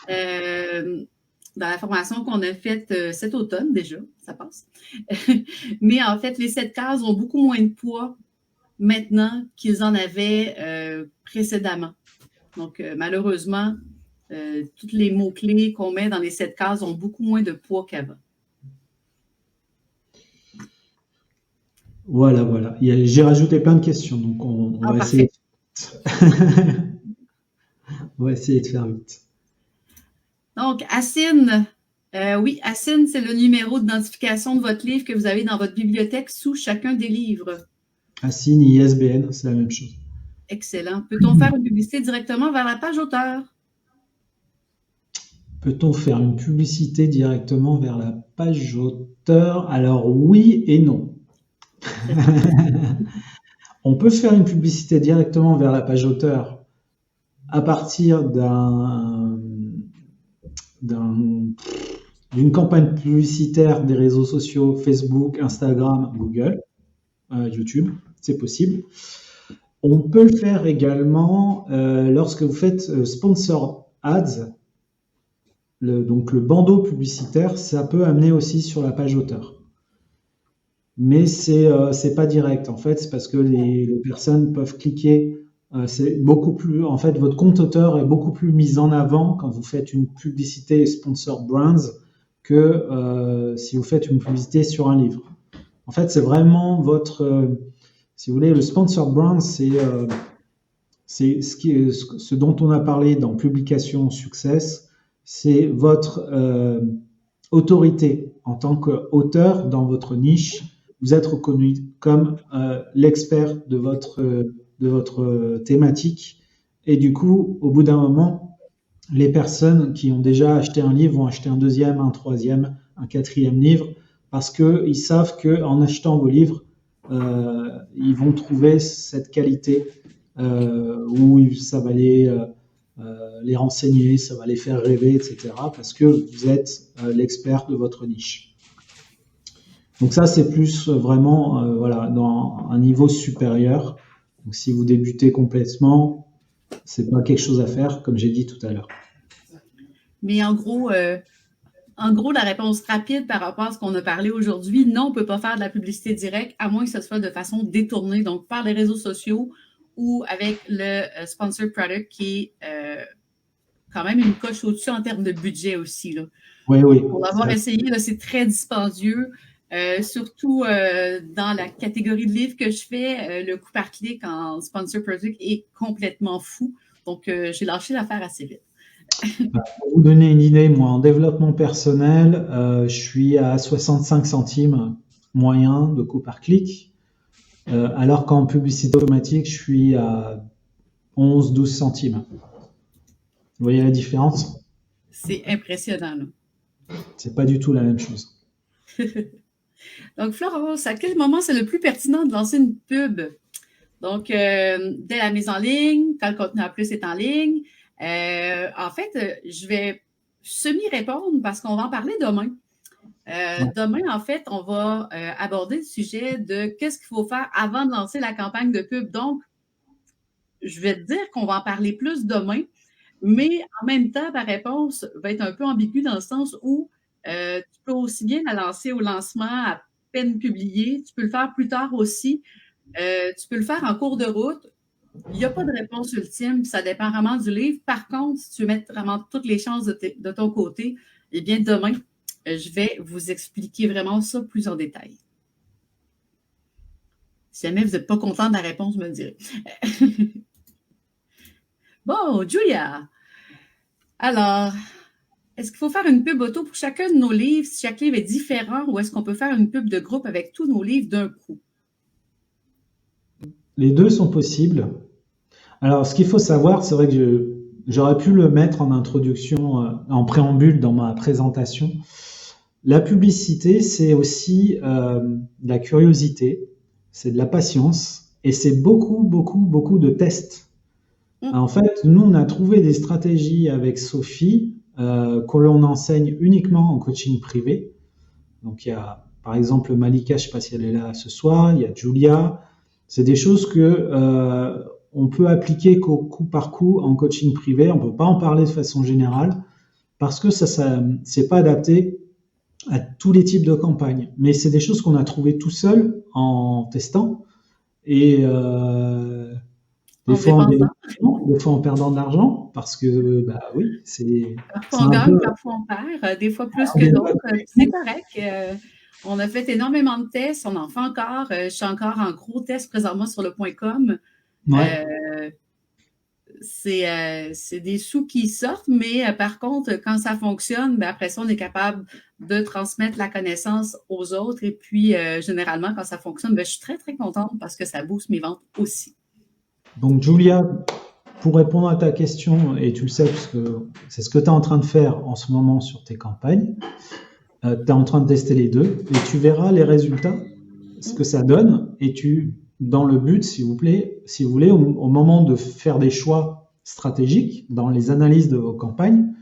dans la formation qu'on a faite cet automne déjà, ça passe. Mais en fait, les 7 cases ont beaucoup moins de poids maintenant qu'ils en avaient précédemment. Donc, malheureusement, tous les mots-clés qu'on met dans les 7 cases ont beaucoup moins de poids qu'avant. Voilà. J'ai rajouté plein de questions, donc on va essayer. On va essayer de faire vite. Donc, Assine, oui, Assine, c'est le numéro d'identification de votre livre que vous avez dans votre bibliothèque sous chacun des livres. Assine, ISBN, c'est la même chose. Excellent. Peut-on faire une publicité directement vers la page auteur? Peut-on faire une publicité directement vers la page auteur? Alors, oui et non. On peut faire une publicité directement vers la page auteur à partir d'une campagne publicitaire des réseaux sociaux Facebook, Instagram, Google, YouTube, c'est possible. On peut le faire également lorsque vous faites sponsor ads, donc le bandeau publicitaire, ça peut amener aussi sur la page auteur. Mais c'est pas direct en fait, c'est parce que les personnes peuvent cliquer. C'est beaucoup plus, en fait, votre compte auteur est beaucoup plus mis en avant quand vous faites une publicité sponsor brands que si vous faites une publicité sur un livre. En fait, c'est vraiment si vous voulez, le sponsor brand, c'est ce dont on a parlé dans Publication Success, c'est votre autorité en tant qu'auteur dans votre niche. Vous êtes reconnu comme l'expert de votre thématique. Et du coup, au bout d'un moment, les personnes qui ont déjà acheté un livre vont acheter un deuxième, un troisième, un quatrième livre, parce qu'ils savent qu'en achetant vos livres, ils vont trouver cette qualité où ça va les renseigner, ça va les faire rêver, etc. Parce que vous êtes l'expert de votre niche. Donc ça, c'est plus vraiment voilà, dans un niveau supérieur. Donc si vous débutez complètement, c'est pas quelque chose à faire, comme j'ai dit tout à l'heure. Mais en gros, la réponse rapide par rapport à ce qu'on a parlé aujourd'hui, non, on ne peut pas faire de la publicité directe, à moins que ce soit de façon détournée, donc par les réseaux sociaux ou avec le Sponsored Product qui est quand même une coche au-dessus en termes de budget aussi. Là. Oui, oui. Pour l'avoir essayé, là, c'est très dispendieux. Surtout dans la catégorie de livres que je fais, le coût par clic en Sponsored Product est complètement fou. Donc, j'ai lâché l'affaire assez vite. Pour vous donner une idée, moi, en développement personnel, je suis à 65 centimes moyen de coût par clic, alors qu'en publicité automatique, je suis à 11-12 centimes. Vous voyez la différence? C'est impressionnant. C'est pas du tout la même chose. Donc, Florence, à quel moment c'est le plus pertinent de lancer une pub? Donc, dès la mise en ligne, quand le contenu en plus est en ligne. En fait, je vais semi-répondre parce qu'on va en parler demain. Demain, en fait, on va aborder le sujet de qu'est-ce qu'il faut faire avant de lancer la campagne de pub. Donc, je vais te dire qu'on va en parler plus demain, mais en même temps, ta réponse va être un peu ambiguë dans le sens où tu peux aussi bien la lancer au lancement à peine publié, tu peux le faire plus tard aussi, tu peux le faire en cours de route. Il n'y a pas de réponse ultime, ça dépend vraiment du livre. Par contre, si tu veux mettre vraiment toutes les chances de ton côté, eh bien, demain, je vais vous expliquer vraiment ça plus en détail. Si jamais vous n'êtes pas content de la réponse, vous me le direz. Bon, Julia. Alors, est-ce qu'il faut faire une pub auto pour chacun de nos livres si chaque livre est différent ou est-ce qu'on peut faire une pub de groupe avec tous nos livres d'un coup? Les deux sont possibles. Alors, ce qu'il faut savoir, c'est vrai que j'aurais pu le mettre en introduction, en préambule dans ma présentation. La publicité, c'est aussi de la curiosité, c'est de la patience et c'est beaucoup, beaucoup, beaucoup de tests. En fait, nous, on a trouvé des stratégies avec Sophie que l'on enseigne uniquement en coaching privé. Donc, il y a, par exemple, Malika, je ne sais pas si elle est là ce soir, il y a Julia. C'est des choses que on peut appliquer qu'au coup par coup en coaching privé. On ne peut pas en parler de façon générale parce que ça c'est pas adapté à tous les types de campagnes. Mais c'est des choses qu'on a trouvées tout seul en testant et des fois en perdant de l'argent parce que bah oui, c'est parfois on gagne, parfois on perd, des fois plus que d'autres. C'est correct. On a fait énormément de tests, on en fait encore. Je suis encore en gros test présentement sur le .com. Ouais. C'est des sous qui sortent, mais par contre, quand ça fonctionne, ben après ça, on est capable de transmettre la connaissance aux autres. Et puis, généralement, quand ça fonctionne, ben, je suis très, très contente parce que ça booste mes ventes aussi. Donc, Julia, pour répondre à ta question, et tu le sais, parce que c'est ce que tu es en train de faire en ce moment sur tes campagnes, tu es en train de tester les deux, et tu verras les résultats, ce que ça donne, et dans le but, si vous voulez, au moment de faire des choix stratégiques dans les analyses de vos campagnes,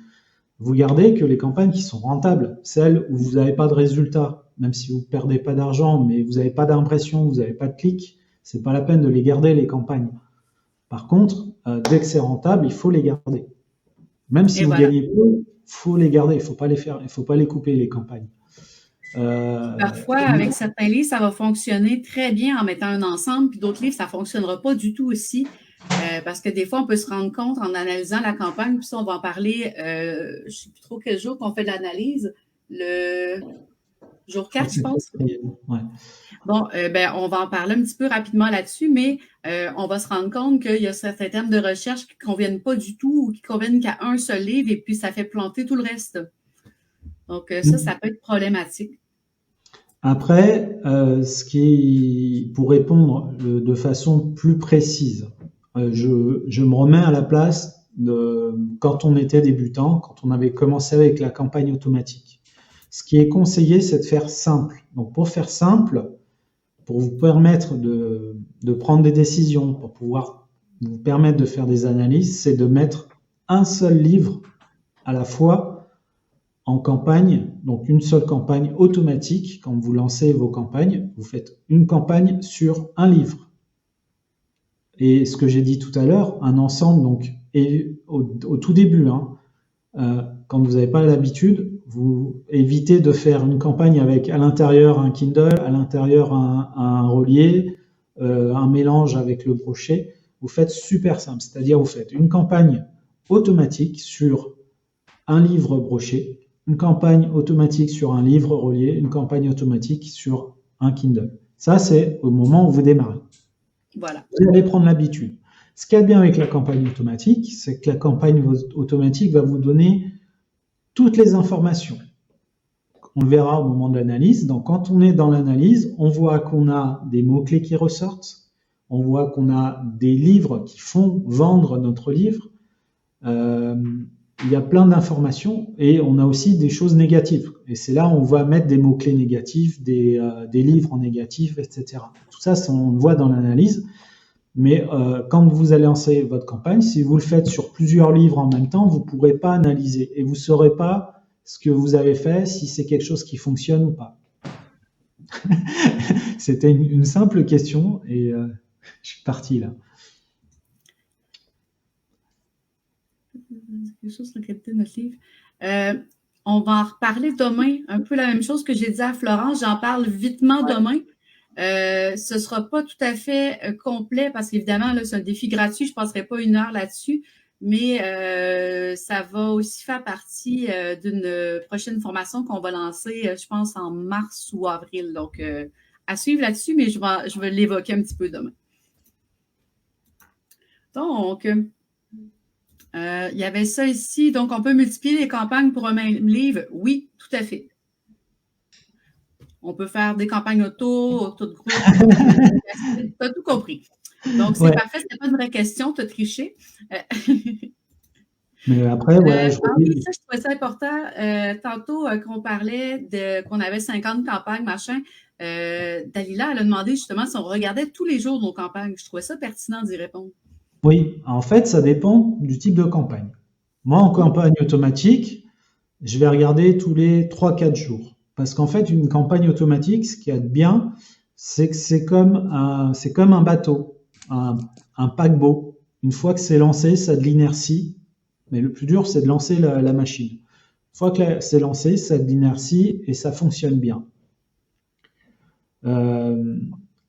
vous gardez que les campagnes qui sont rentables, celles où vous n'avez pas de résultats, même si vous ne perdez pas d'argent, mais vous n'avez pas d'impression, vous n'avez pas de clics, c'est pas la peine de les garder, les campagnes. Par contre, dès que c'est rentable, il faut les garder. Même si Et vous voilà. gagnez peu, il faut les garder, il faut pas les couper, les campagnes. Parfois, avec certains livres, ça va fonctionner très bien en mettant un ensemble, puis d'autres livres, ça ne fonctionnera pas du tout aussi. Parce que des fois, on peut se rendre compte en analysant la campagne, puis ça, on va en parler, je ne sais plus trop quel jour qu'on fait de l'analyse, le jour 4, je pense. Ouais. Bon, on va en parler un petit peu rapidement là-dessus, mais on va se rendre compte qu'il y a certains termes de recherche qui ne conviennent pas du tout ou qui conviennent qu'à un seul livre et puis ça fait planter tout le reste. Donc, ça peut être problématique. Après, pour répondre de façon plus précise, je me remets à la place de quand on était débutant, quand on avait commencé avec la campagne automatique. Ce qui est conseillé, c'est de faire simple. Donc, pour faire simple, pour vous permettre de prendre des décisions, pour pouvoir vous permettre de faire des analyses, c'est de mettre un seul livre à la fois en campagne, donc une seule campagne automatique. Quand vous lancez vos campagnes, vous faites une campagne sur un livre. Et ce que j'ai dit tout à l'heure, un ensemble, donc, et au tout début, quand vous n'avez pas l'habitude, vous évitez de faire une campagne avec à l'intérieur un Kindle, à l'intérieur un relié, un mélange avec le brochet. Vous faites super simple, c'est-à-dire vous faites une campagne automatique sur un livre broché, une campagne automatique sur un livre relié, une campagne automatique sur un Kindle. Ça, c'est au moment où vous démarrez. Voilà. Vous allez prendre l'habitude. Ce qu'il y a de bien avec la campagne automatique, c'est que la campagne automatique va vous donner toutes les informations. On le verra au moment de l'analyse. Donc, quand on est dans l'analyse, on voit qu'on a des mots-clés qui ressortent, on voit qu'on a des livres qui font vendre notre livre. Il y a plein d'informations et on a aussi des choses négatives. Et c'est là où on va mettre des mots-clés négatifs, des livres en négatif, etc. Tout ça, on le voit dans l'analyse. Mais quand vous allez lancer votre campagne, si vous le faites sur plusieurs livres en même temps, vous ne pourrez pas analyser et vous ne saurez pas ce que vous avez fait, si c'est quelque chose qui fonctionne ou pas. C'était une simple question et je suis parti là. Quelque chose sur la qualité de notre livre. On va en reparler demain, un peu la même chose que j'ai dit à Florence, j'en parle vitement demain. Ce ne sera pas tout à fait complet parce qu'évidemment, là, c'est un défi gratuit, je ne passerai pas 1 heure là-dessus, mais ça va aussi faire partie d'une prochaine formation qu'on va lancer, je pense, en mars ou avril. Donc, à suivre là-dessus, mais je vais l'évoquer un petit peu demain. Donc, il y avait ça ici. Donc, on peut multiplier les campagnes pour un même livre? Oui, tout à fait. On peut faire des campagnes auto de groupe. Tu as tout compris. Donc, c'est parfait. Ce n'est pas une vraie question. Tu as triché. Mais après, voilà. Je trouvais ça important. Tantôt qu'on parlait qu'on avait 50 campagnes, machin. Dalila, elle a demandé justement si on regardait tous les jours nos campagnes. Je trouvais ça pertinent d'y répondre. Oui, en fait, ça dépend du type de campagne. Moi, en campagne automatique, je vais regarder tous les 3-4 jours. Parce qu'en fait, une campagne automatique, ce qu'il y a de bien, c'est que c'est comme un bateau, un paquebot. Une fois que c'est lancé, ça a de l'inertie. Mais le plus dur, c'est de lancer la machine. Une fois que c'est lancé, ça a de l'inertie et ça fonctionne bien.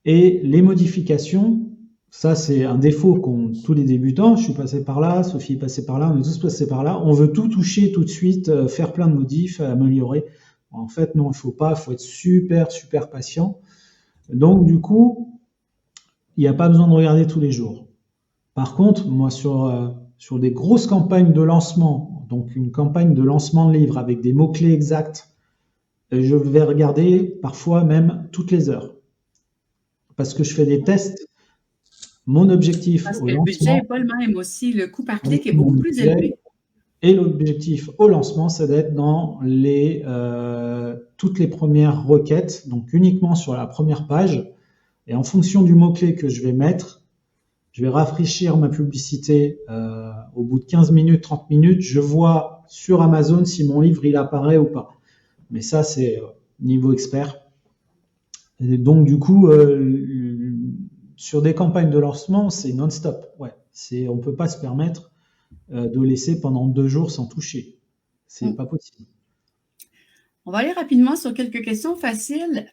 Et les modifications, ça, c'est un défaut qu'ont tous les débutants. Je suis passé par là, Sophie est passée par là, on est tous passés par là. On veut tout toucher tout de suite, faire plein de modifs, améliorer. En fait, non, il faut pas, il faut être super, super patient. Donc, du coup, il n'y a pas besoin de regarder tous les jours. Par contre, moi, sur des grosses campagnes de lancement, donc une campagne de lancement de livre avec des mots-clés exacts, je vais regarder parfois même toutes les heures. Parce que je fais des tests. Mon objectif parce que le budget n'est pas le même aussi. Le coût par clic est beaucoup plus élevé. Et l'objectif au lancement, c'est d'être dans toutes les premières requêtes, donc uniquement sur la première page. Et en fonction du mot-clé que je vais mettre, je vais rafraîchir ma publicité au bout de 15 minutes, 30 minutes. Je vois sur Amazon si mon livre il apparaît ou pas. Mais ça, c'est niveau expert. Et donc, du coup, sur des campagnes de lancement, c'est non-stop. Ouais, on ne peut pas se permettre de laisser pendant 2 jours sans toucher. C'est pas possible. On va aller rapidement sur quelques questions faciles.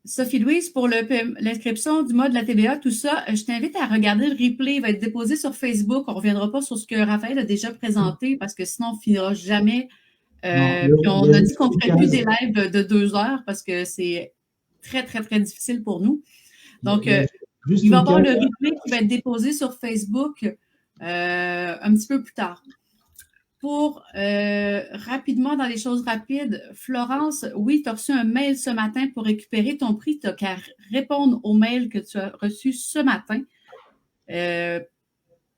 Sophie-Louise, pour l'inscription du mois de la TVA, tout ça, je t'invite à regarder le replay. Il va être déposé sur Facebook. On ne reviendra pas sur ce que Raphaël a déjà présenté parce que sinon, on ne finira jamais. Puis on a dit qu'on ne ferait plus des lives de 2 heures parce que c'est très, très, très difficile pour nous. Donc, il va y avoir le replay qui va être déposé sur Facebook un petit peu plus tard. Pour rapidement, dans les choses rapides, Florence, oui, tu as reçu un mail ce matin pour récupérer ton prix. Tu n'as qu'à répondre au mail que tu as reçu ce matin.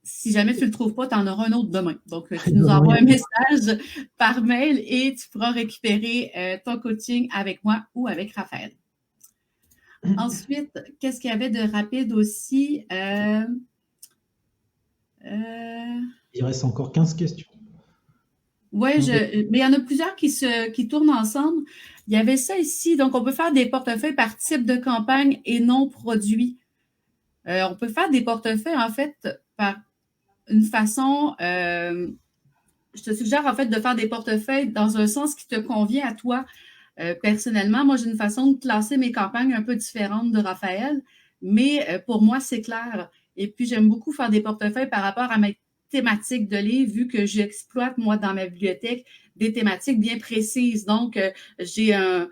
Si jamais tu ne le trouves pas, tu en auras un autre demain. Donc, tu nous envoies un message par mail et tu pourras récupérer ton coaching avec moi ou avec Raphaël. Ensuite, qu'est-ce qu'il y avait de rapide aussi? Il reste encore 15 questions. Oui, mais il y en a plusieurs qui tournent ensemble. Il y avait ça ici. Donc, on peut faire des portefeuilles par type de campagne et non produit. On peut faire des portefeuilles, en fait, par une façon... je te suggère, en fait, de faire des portefeuilles dans un sens qui te convient à toi. Personnellement, moi, j'ai une façon de classer mes campagnes un peu différente de Raphaël, mais pour moi, c'est clair. Et puis, j'aime beaucoup faire des portefeuilles par rapport à mes thématiques de livres, vu que j'exploite, moi, dans ma bibliothèque, des thématiques bien précises. Donc, j'ai un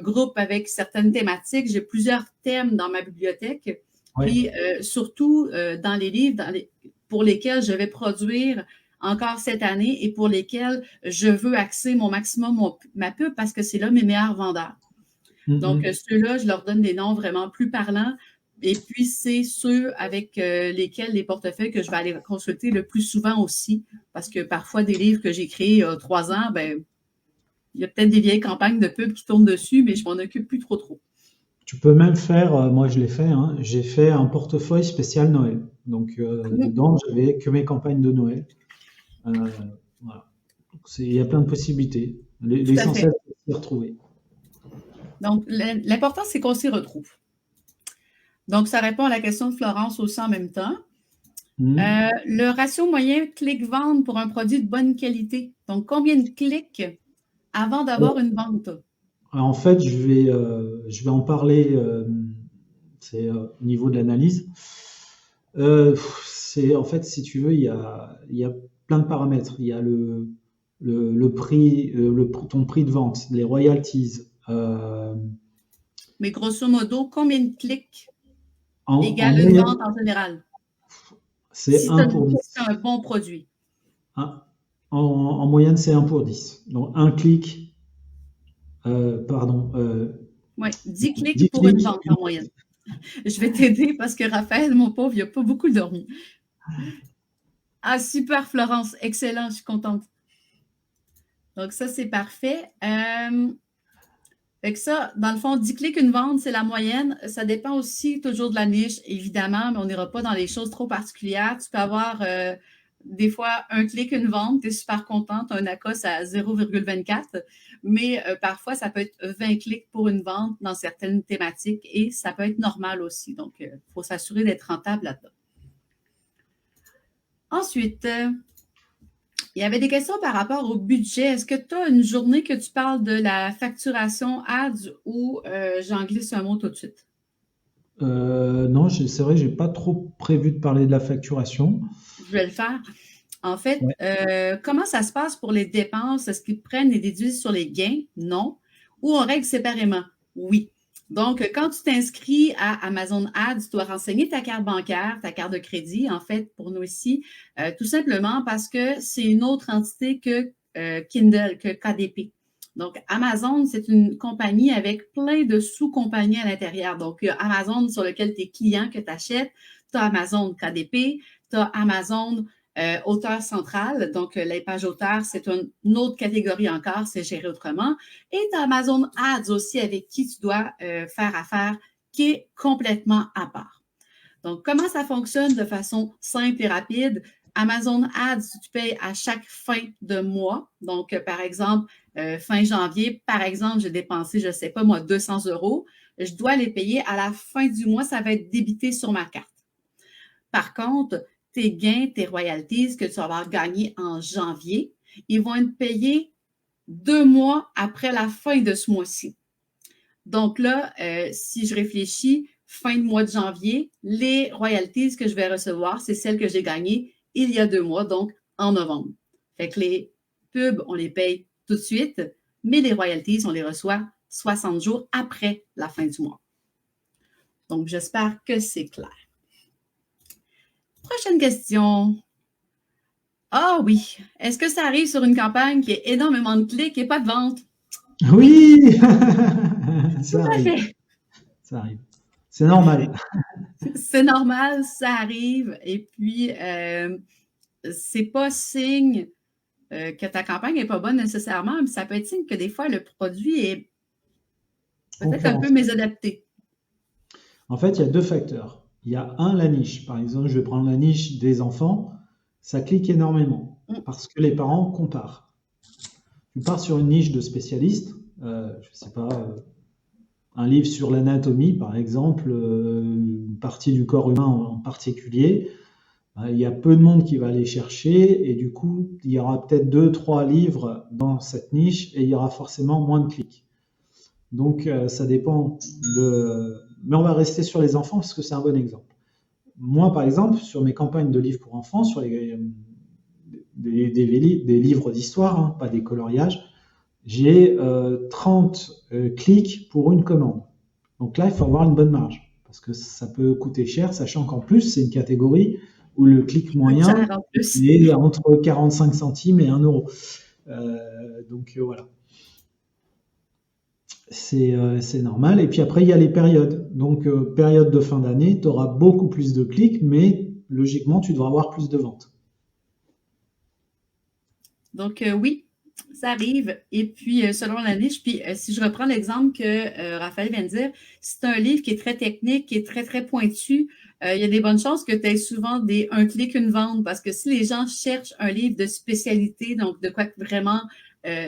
groupe avec certaines thématiques, j'ai plusieurs thèmes dans ma bibliothèque. Oui. Puis, surtout, dans les livres pour lesquels je vais produire encore cette année et pour lesquels je veux axer mon maximum ma pub parce que c'est là mes meilleurs vendeurs. Donc, ceux-là, je leur donne des noms vraiment plus parlants. Et puis, c'est ceux avec lesquels les portefeuilles que je vais aller consulter le plus souvent aussi. Parce que parfois, des livres que j'ai créés il y a 3 ans, ben, il y a peut-être des vieilles campagnes de pub qui tournent dessus, mais je m'en occupe plus trop. Tu peux même faire, moi je l'ai fait, hein, j'ai fait un portefeuille spécial Noël. Donc, dedans, j'avais que mes campagnes de Noël. Voilà. Il y a plein de possibilités. L'essentiel, c'est de s'y retrouver. Donc, l'important, c'est qu'on s'y retrouve. Donc, ça répond à la question de Florence aussi en même temps. Le ratio moyen clic-vente pour un produit de bonne qualité. Donc, combien de clics avant d'avoir une vente? En fait, je vais en parler c'est au niveau de l'analyse. C'est en fait, si tu veux, il y a plein de paramètres. Il y a le prix, ton prix de vente, les royalties. Mais grosso modo, combien de clics égale une vente en général? C'est si 1 pour 10. C'est un bon produit. En moyenne, c'est 1 pour 10. Donc, un clic, pardon. Oui, 10 clics pour une vente en moyenne. Je vais t'aider parce que Raphaël, mon pauvre, il n'a pas beaucoup dormi. Ah, super, Florence. Excellent, je suis contente. Donc, ça, c'est parfait. Fait que ça, dans le fond, 10 clics, une vente, c'est la moyenne. Ça dépend aussi toujours de la niche, évidemment, mais on n'ira pas dans les choses trop particulières. Tu peux avoir des fois un clic, une vente, tu es super contente, un ACOS à 0,24, mais parfois, ça peut être 20 clics pour une vente dans certaines thématiques et ça peut être normal aussi. Donc, il faut s'assurer d'être rentable là-dedans. Ensuite, il y avait des questions par rapport au budget. Est-ce que tu as une journée que tu parles de la facturation ads ou j'en glisse un mot tout de suite? Non, c'est vrai, je n'ai pas trop prévu de parler de la facturation. Je vais le faire. En fait, comment ça se passe pour les dépenses? Est-ce qu'ils prennent et déduisent sur les gains? Non. Ou on règle séparément? Oui. Donc, quand tu t'inscris à Amazon Ads, tu dois renseigner ta carte bancaire, ta carte de crédit, en fait, pour nous ici, tout simplement parce que c'est une autre entité que Kindle, que KDP. Donc, Amazon, c'est une compagnie avec plein de sous-compagnies à l'intérieur. Donc, il y a Amazon sur lequel tes clients que tu achètes, tu as Amazon KDP, tu as Amazon auteur central, donc les pages auteurs, c'est une autre catégorie encore, c'est géré autrement. Et tu as Amazon Ads aussi avec qui tu dois faire affaire, qui est complètement à part. Donc, comment ça fonctionne de façon simple et rapide? Amazon Ads, tu payes à chaque fin de mois. Donc, par exemple, fin janvier, par exemple, j'ai dépensé, je ne sais pas moi, 200 €. je dois les payer à la fin du mois, ça va être débité sur ma carte. Par contre, tes gains, tes royalties que tu vas avoir gagnés en janvier, ils vont être payés 2 mois après la fin de ce mois-ci. Donc là, si je réfléchis, fin de mois de janvier, les royalties que je vais recevoir, c'est celles que j'ai gagnées il y a 2 mois, donc en novembre. Fait que les pubs, on les paye tout de suite, mais les royalties, on les reçoit 60 jours après la fin du mois. Donc, j'espère que c'est clair. Prochaine question. Ah oui, est-ce que ça arrive sur une campagne qui a énormément de clics et pas de vente? Oui, Tout à fait. Ça arrive. C'est normal. C'est normal, ça arrive. Et puis, c'est pas signe que ta campagne n'est pas bonne nécessairement, mais ça peut être signe que des fois, le produit est peut-être un peu mésadapté. En fait, il y a deux facteurs. Il y a la niche. Par exemple, je vais prendre la niche des enfants. Ça clique énormément parce que les parents comparent. Tu pars sur une niche de spécialistes, je ne sais pas, un livre sur l'anatomie, par exemple, une partie du corps humain en particulier. Il y a peu de monde qui va aller chercher et du coup, il y aura peut-être 2-3 livres dans cette niche et il y aura forcément moins de clics. Donc, ça dépend de... Mais on va rester sur les enfants parce que c'est un bon exemple. Moi, par exemple, sur mes campagnes de livres pour enfants, sur des livres d'histoire, hein, pas des coloriages, j'ai 30 clics pour une commande. Donc là, il faut avoir une bonne marge parce que ça peut coûter cher, sachant qu'en plus, c'est une catégorie où le clic moyen est entre 45 centimes et 1 euro. Donc voilà. C'est normal. Et puis après, il y a les périodes. Donc, période de fin d'année, tu auras beaucoup plus de clics, mais logiquement, tu devras avoir plus de ventes. Donc, oui, ça arrive. Et puis, selon la niche, puis si je reprends l'exemple que Raphaël vient de dire, c'est un livre qui est très technique, qui est très, très pointu. Il y a des bonnes chances que tu aies souvent un clic, une vente, parce que si les gens cherchent un livre de spécialité, donc de quoi vraiment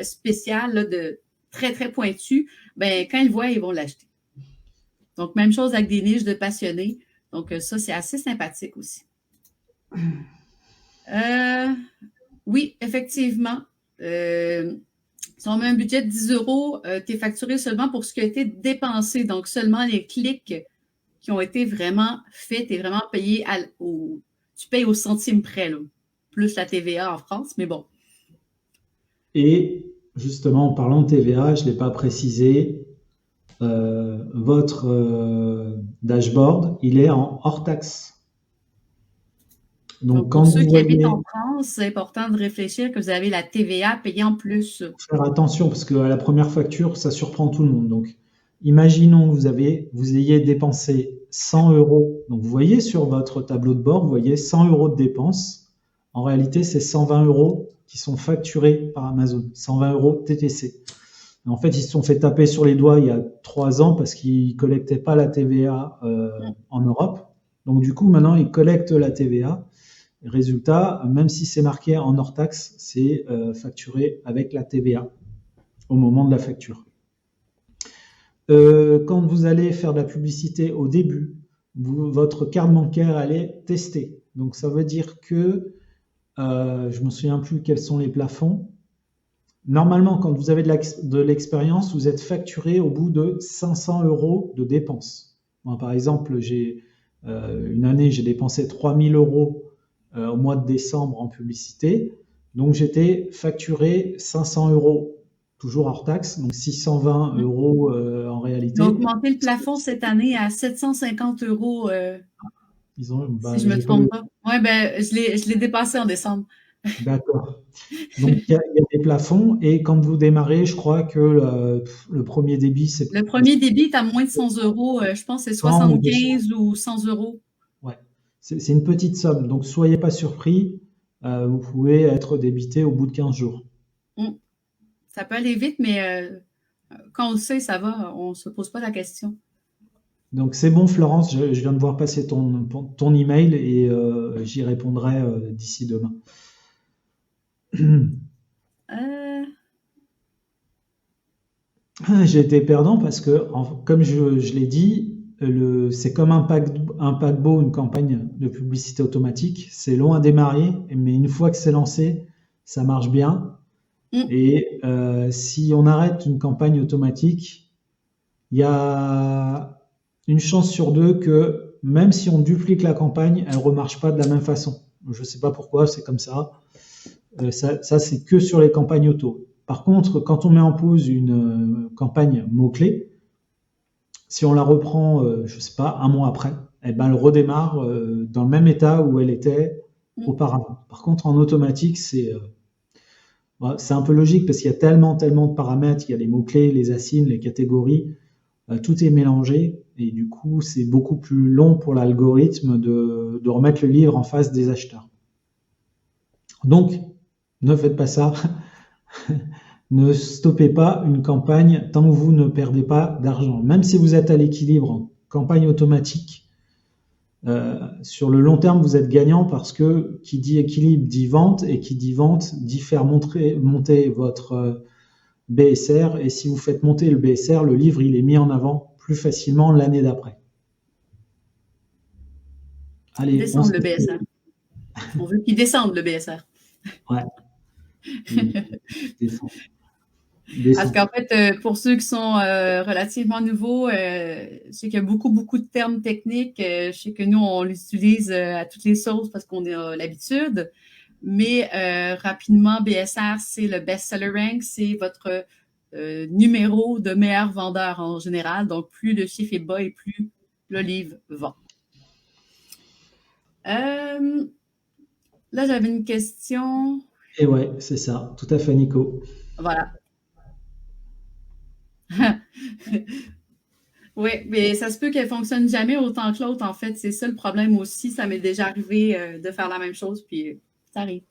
spécial, là, de très, très pointu, ben quand ils le voient, ils vont l'acheter. Donc, même chose avec des niches de passionnés. Donc, ça, c'est assez sympathique aussi. Oui, effectivement. Si on met un budget de 10 euros, tu es facturé seulement pour ce qui a été dépensé. Donc, seulement les clics qui ont été vraiment faits, tu es vraiment payé tu payes au centime près, là, plus la TVA en France, mais bon. Et justement, en parlant de TVA, je ne l'ai pas précisé, votre dashboard, il est en hors taxe. Donc pour ceux qui habitent en France, c'est important de réfléchir que vous avez la TVA payée en plus. Faire attention parce qu'à la première facture, ça surprend tout le monde. Donc, imaginons que vous ayez dépensé 100 euros. Donc, vous voyez sur votre tableau de bord, vous voyez 100 euros de dépenses. En réalité, c'est 120 euros qui sont facturés par Amazon. 120 euros TTC. Et en fait, ils se sont fait taper sur les doigts il y a 3 ans parce qu'ils ne collectaient pas la TVA en Europe. Donc, du coup, maintenant, ils collectent la TVA. Résultat, même si c'est marqué en hors taxe, c'est facturé avec la TVA au moment de la facture. Quand vous allez faire de la publicité au début, votre carte bancaire, elle est testée. Donc ça veut dire que, je ne me souviens plus quels sont les plafonds. Normalement, quand vous avez de l'expérience, vous êtes facturé au bout de 500 euros de dépenses. Moi, par exemple, une année, j'ai dépensé 3000 euros au mois de décembre en publicité. Donc, j'étais facturé 500 euros, toujours hors taxe, donc 620 euros en réalité. Ils ont augmenté le plafond cette année à 750 euros, si je ne me trompe pas. Oui, ben, je l'ai dépassé en décembre. D'accord. Donc, il y a des plafonds et quand vous démarrez, je crois que le premier débit, c'est... Le premier débit est à moins de 100 euros. Je pense que c'est 75 ou 100 euros. Ouais, c'est une petite somme. Donc, soyez pas surpris. Vous pouvez être débité au bout de 15 jours. Ça peut aller vite, mais quand on le sait, ça va. On ne se pose pas la question. Donc, c'est bon, Florence. Je viens de voir passer ton email et j'y répondrai d'ici demain. J'ai été perdant parce que, comme je l'ai dit, c'est comme un paquebot, une campagne de publicité automatique. C'est long à démarrer, mais une fois que c'est lancé, ça marche bien. Mm. Et si on arrête une campagne automatique, il y a une chance sur deux que même si on duplique la campagne, elle ne remarche pas de la même façon. Je ne sais pas pourquoi, c'est comme ça. Ça c'est que sur les campagnes auto. Par contre, quand on met en pause une campagne mot-clé, si on la reprend, je sais pas, un mois après, eh ben, elle redémarre dans le même état où elle était auparavant. Par contre, en automatique, c'est un peu logique parce qu'il y a tellement de paramètres, il y a les mots-clés, les asignes, les catégories, tout est mélangé et du coup, c'est beaucoup plus long pour l'algorithme de remettre le livre en face des acheteurs. Donc, ne faites pas ça. Ne stoppez pas une campagne tant que vous ne perdez pas d'argent. Même si vous êtes à l'équilibre en campagne automatique, sur le long terme, vous êtes gagnant parce que qui dit équilibre dit vente et qui dit vente dit faire monter votre BSR. Et si vous faites monter le BSR, le livre il est mis en avant plus facilement l'année d'après. Allez, descendre le BSR. On veut qu'il descende le BSR. Ouais. Parce qu'en fait, pour ceux qui sont relativement nouveaux, je sais qu'il y a beaucoup de termes techniques. Je sais que nous, on l'utilise à toutes les sauces parce qu'on a l'habitude. Mais rapidement, BSR, c'est le Best Seller Rank, c'est votre numéro de meilleur vendeur en général. Donc, plus le chiffre est bas et plus le livre vend. Là, j'avais une question. Et ouais, c'est ça. Tout à fait, Nico. Voilà. Oui, mais ça se peut qu'elle ne fonctionne jamais autant que l'autre. En fait, c'est ça le problème aussi. Ça m'est déjà arrivé de faire la même chose, puis ça arrive.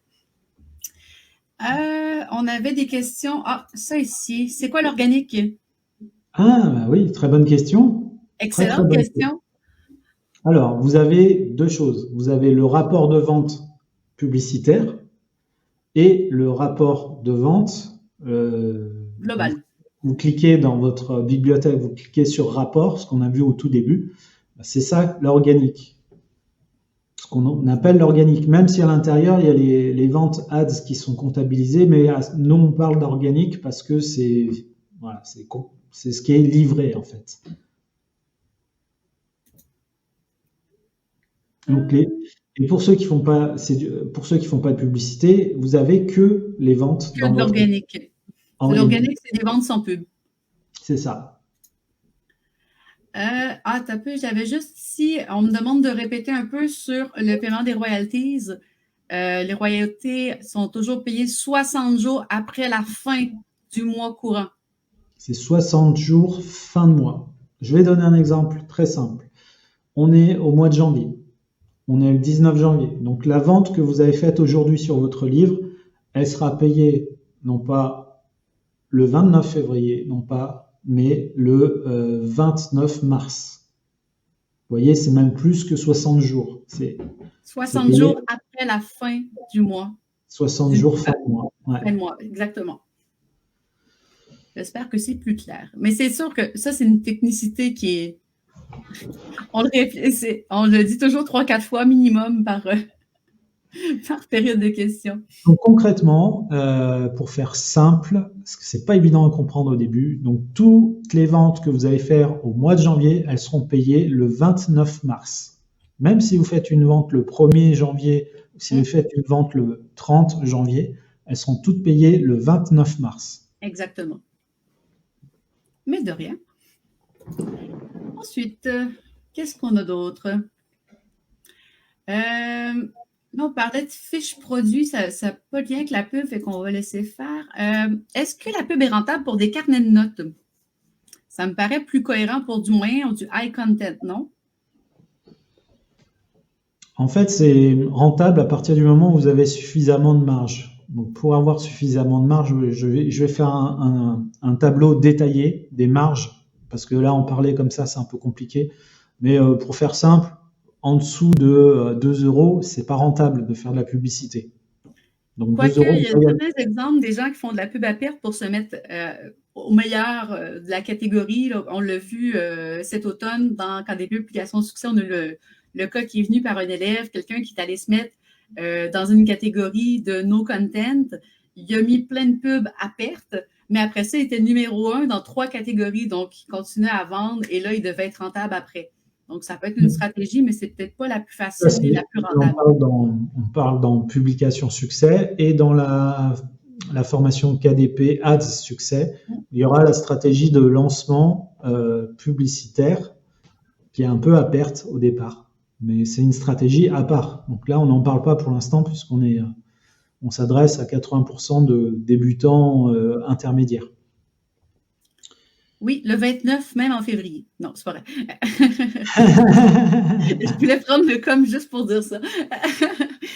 On avait des questions. Ah, ça ici. C'est quoi l'organique? Ah, bah oui, très bonne question. Excellente question. Alors, vous avez deux choses. Vous avez le rapport de vente publicitaire et le rapport de vente global. Vous cliquez dans votre bibliothèque, vous cliquez sur rapport, ce qu'on a vu au tout début. C'est ça l'organique. Ce qu'on appelle l'organique, même si à l'intérieur, il y a les ventes ads qui sont comptabilisées, mais nous, on parle d'organique parce que c'est ce qui est livré, en fait. Ok. Et pour ceux qui font pas, de publicité, vous avez que les ventes dans votre l'organique. L'organique, c'est des ventes sans pub. C'est ça. T'as peu. J'avais juste ici, on me demande de répéter un peu sur le paiement des royalties. Les royalties sont toujours payées 60 jours après la fin du mois courant. C'est 60 jours fin de mois. Je vais donner un exemple très simple. On est au mois de janvier. On est le 19 janvier. Donc la vente que vous avez faite aujourd'hui sur votre livre, elle sera payée non pas le 29 février, non pas, mais le 29 mars. Vous voyez, c'est même plus que 60 jours. 60 jours après la fin du mois. 60 jours fin de mois. Ouais. Fin de mois, exactement. J'espère que c'est plus clair. Mais c'est sûr que ça, c'est une technicité qui est... On le dit toujours 3-4 fois minimum par période de questions. Donc concrètement, pour faire simple, parce que c'est pas évident à comprendre au début, donc toutes les ventes que vous allez faire au mois de janvier, elles seront payées le 29 mars. Même si vous faites une vente le 1er janvier, ou si vous faites une vente le 30 janvier, elles seront toutes payées le 29 mars. Exactement. Mais de rien. Ensuite, qu'est-ce qu'on a d'autre? On parlait de fiches produits, ça n'a pas de lien avec la pub, fait qu'on va laisser faire. Est-ce que la pub est rentable pour des carnets de notes? Ça me paraît plus cohérent pour du moyen ou du high content, non? En fait, c'est rentable à partir du moment où vous avez suffisamment de marge. Donc, pour avoir suffisamment de marge, je vais faire un tableau détaillé des marges, parce que là, en parler comme ça, c'est un peu compliqué. Mais pour faire simple, en dessous de 2 €, c'est pas rentable de faire de la publicité. Donc, quoique, il y a certains exemples des gens qui font de la pub à perte pour se mettre au meilleur de la catégorie. Là, on l'a vu cet automne dans KDP Publication Succès. On a le cas qui est venu par un élève, quelqu'un qui est allé se mettre dans une catégorie de no content. Il a mis plein de pubs à perte, mais après ça, il était numéro 1 dans 3 catégories. Donc, il continuait à vendre et là, il devait être rentable après. Donc, ça peut être une stratégie, mais c'est peut-être pas la plus facile ni la plus rentable. On parle dans Publication Succès et dans la formation KDP Ads Succès, il y aura la stratégie de lancement publicitaire qui est un peu à perte au départ. Mais c'est une stratégie à part. Donc là, on n'en parle pas pour l'instant puisqu'on s'adresse à 80% de débutants intermédiaires. Oui, le 29, même en février. Non, c'est pas vrai. Je voulais prendre le com juste pour dire ça.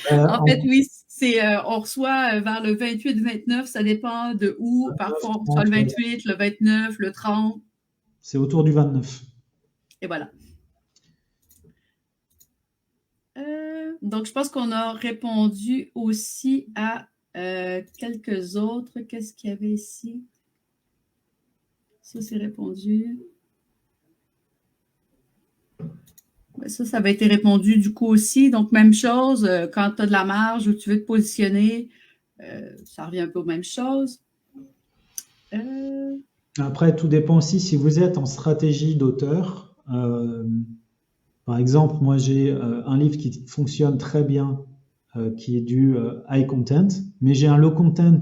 En fait, oui, on reçoit vers le 28-29, ça dépend de où. Parfois, on reçoit le 28, le 29, le 30. C'est autour du 29. Et voilà. Donc, je pense qu'on a répondu aussi à quelques autres. Qu'est-ce qu'il y avait ici? Ça, c'est répondu. Ça avait été répondu du coup aussi. Donc, même chose, quand tu as de la marge ou tu veux te positionner, ça revient un peu aux mêmes choses. Après, tout dépend aussi si vous êtes en stratégie d'auteur. Par exemple, moi, j'ai un livre qui fonctionne très bien, qui est du high content, mais j'ai un low content,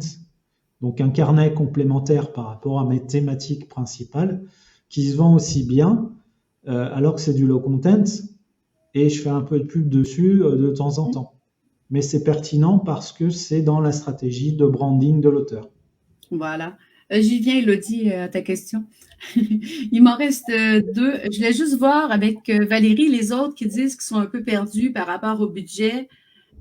donc un carnet complémentaire par rapport à mes thématiques principales, qui se vend aussi bien, alors que c'est du low content, et je fais un peu de pub dessus de temps en temps. Mais c'est pertinent parce que c'est dans la stratégie de branding de l'auteur. Voilà. J'y viens, Elodie, à ta question. Il m'en reste 2. Je voulais juste voir avec Valérie les autres qui disent qu'ils sont un peu perdus par rapport au budget.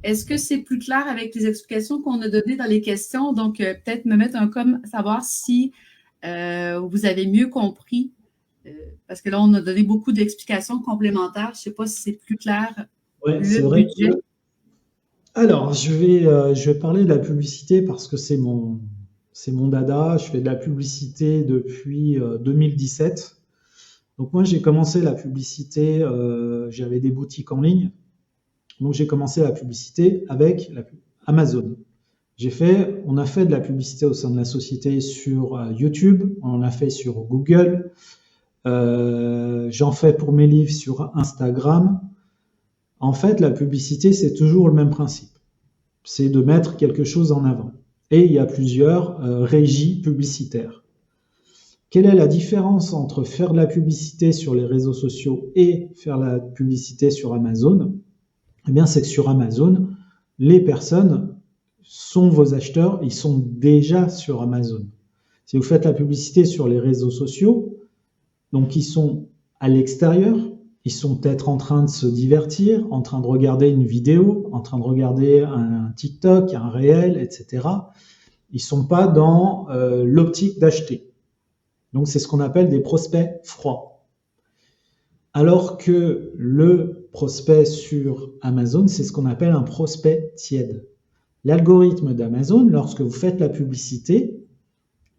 Est-ce que c'est plus clair avec les explications qu'on a données dans les questions? Donc, peut-être me mettre un com, savoir si vous avez mieux compris. Parce que là, on a donné beaucoup d'explications complémentaires. Je ne sais pas si c'est plus clair. Ouais, c'est vrai budget. Alors, je vais parler de la publicité parce que c'est mon dada. Je fais de la publicité depuis 2017. Donc moi, j'ai commencé la publicité, j'avais des boutiques en ligne. Donc j'ai commencé la publicité avec Amazon. On a fait de la publicité au sein de la société sur YouTube, on en a fait sur Google, j'en fais pour mes livres sur Instagram. En fait, la publicité, c'est toujours le même principe. C'est de mettre quelque chose en avant. Et il y a plusieurs régies publicitaires. Quelle est la différence entre faire de la publicité sur les réseaux sociaux et faire la publicité sur Amazon? Eh bien, c'est que sur Amazon, les personnes sont vos acheteurs, ils sont déjà sur Amazon. Si vous faites la publicité sur les réseaux sociaux, donc ils sont à l'extérieur, ils sont peut-être en train de se divertir, en train de regarder une vidéo, en train de regarder un TikTok, un réel, etc. Ils ne sont pas dans l'optique d'acheter. Donc, c'est ce qu'on appelle des prospects froids. Alors que le prospect sur Amazon, c'est ce qu'on appelle un prospect tiède. L'algorithme d'Amazon, lorsque vous faites la publicité,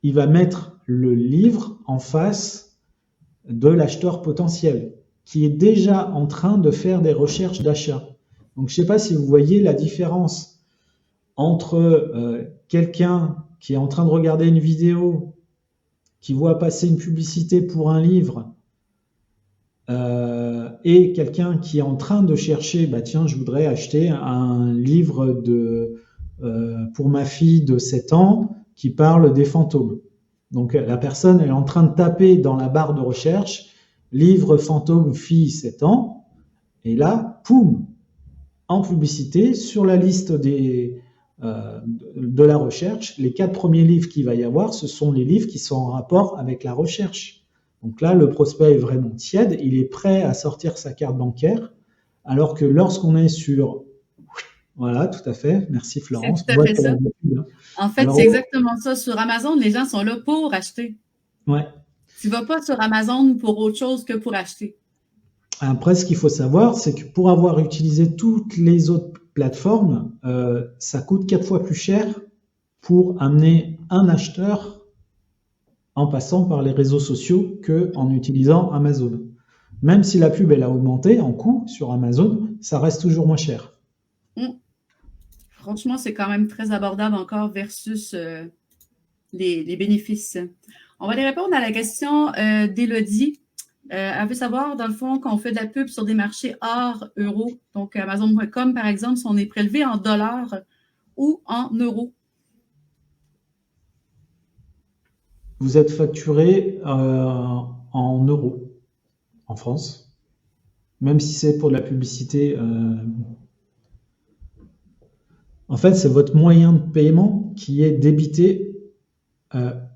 il va mettre le livre en face de l'acheteur potentiel, qui est déjà en train de faire des recherches d'achat. Donc, je ne sais pas si vous voyez la différence entre quelqu'un qui est en train de regarder une vidéo, qui voit passer une publicité pour un livre, et quelqu'un qui est en train de chercher, tiens, je voudrais acheter un livre pour ma fille de 7 ans qui parle des fantômes. Donc la personne elle est en train de taper dans la barre de recherche livre fantôme fille 7 ans, et là, poum, en publicité, sur la liste de la recherche, les 4 premiers livres qu'il va y avoir, ce sont les livres qui sont en rapport avec la recherche. Donc là, le prospect est vraiment tiède, il est prêt à sortir sa carte bancaire, alors que lorsqu'on est sur... Voilà, tout à fait. Merci Florence. C'est tout à fait ça. En fait, c'est exactement ça. Sur Amazon, les gens sont là pour acheter. Ouais. Tu ne vas pas sur Amazon pour autre chose que pour acheter. Après, ce qu'il faut savoir, c'est que pour avoir utilisé toutes les autres plateformes, ça coûte 4 fois plus cher pour amener un acheteur en passant par les réseaux sociaux qu'en utilisant Amazon. Même si la pub elle a augmenté en coût sur Amazon, ça reste toujours moins cher. Franchement, c'est quand même très abordable encore versus les bénéfices. On va aller répondre à la question d'Élodie. Elle veut savoir, dans le fond, quand on fait de la pub sur des marchés hors euro, donc Amazon.com, par exemple, si on est prélevé en dollars ou en euros. Vous êtes facturé en euros en France, même si c'est pour de la publicité. En fait, c'est votre moyen de paiement qui est débité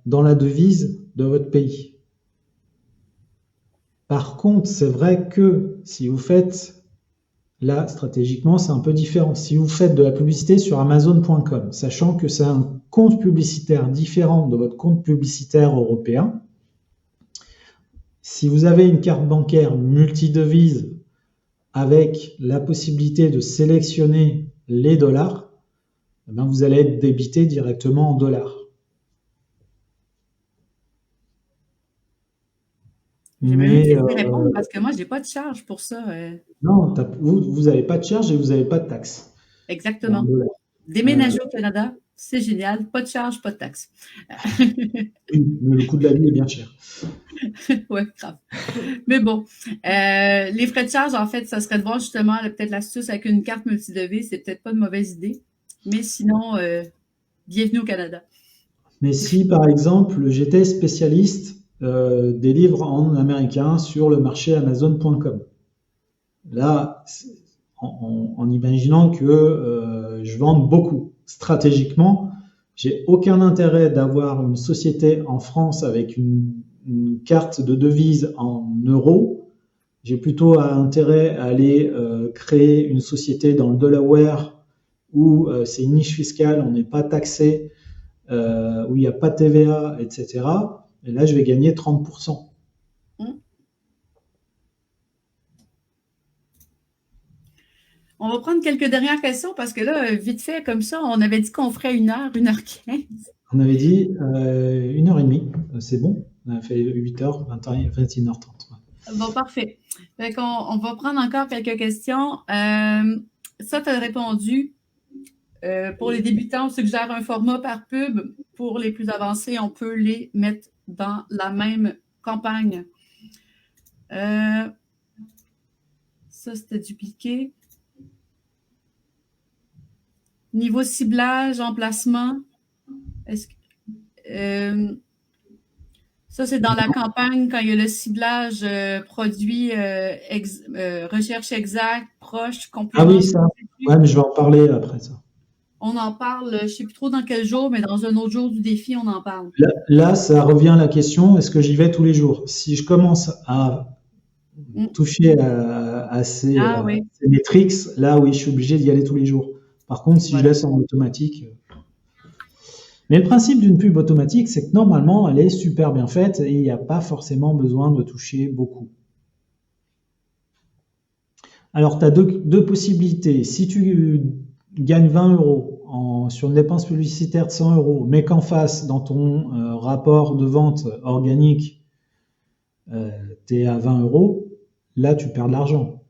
dans la devise de votre pays. Par contre, c'est vrai que si vous faites, là, stratégiquement, c'est un peu différent. Si vous faites de la publicité sur Amazon.com, sachant que c'est un compte publicitaire différent de votre compte publicitaire européen, si vous avez une carte bancaire multidevise avec la possibilité de sélectionner les dollars, eh bien, vous allez être débité directement en dollars. Mais répondre parce que moi, je n'ai pas de charge pour ça. Non, vous n'avez pas de charge et vous n'avez pas de taxe. Exactement. Déménager au Canada, c'est génial. Pas de charge, pas de taxe. Oui, mais le coût de la vie est bien cher. Oui, grave. Mais bon, les frais de charge, en fait, ça serait de voir justement peut-être l'astuce avec une carte multidevise. C'est peut-être pas une mauvaise idée. Mais sinon, bienvenue au Canada. Mais si, par exemple, j'étais spécialiste des livres en américain sur le marché Amazon.com. Là, en imaginant que je vende beaucoup. Stratégiquement, j'ai aucun intérêt d'avoir une société en France avec une carte de devise en euros. J'ai plutôt intérêt à aller créer une société dans le Delaware où c'est une niche fiscale, on n'est pas taxé, où il n'y a pas de TVA, etc. Et là, je vais gagner 30%. On va prendre quelques dernières questions parce que là, vite fait, comme ça, on avait dit qu'on ferait 1h, 1h15. On avait dit 1h30, c'est bon. On a fait 8h, 21h30. Bon, parfait. Fait on va prendre encore quelques questions. Ça, tu as répondu. Pour les débutants, on suggère un format par pub. Pour les plus avancés, on peut les mettre dans la même campagne. Ça, c'était dupliqué. Niveau ciblage, emplacement. Ça, c'est dans la campagne quand il y a le ciblage produit, recherche exacte, proche, complément. Ah oui, ça. Ouais, mais je vais en parler après ça. On en parle, je ne sais plus trop dans quel jour, mais dans un autre jour du défi, on en parle. Là, ça revient à la question, est-ce que j'y vais tous les jours? Si je commence à toucher à ces métriques, là, oui, je suis obligé d'y aller tous les jours. Par contre, si je laisse en automatique... Mais le principe d'une pub automatique, c'est que normalement, elle est super bien faite et il n'y a pas forcément besoin de toucher beaucoup. Alors, tu as deux possibilités. Si tu gagnes 20 € sur une dépense publicitaire de 100 €, mais qu'en face, dans ton rapport de vente organique, tu es à 20 €, là, tu perds de l'argent.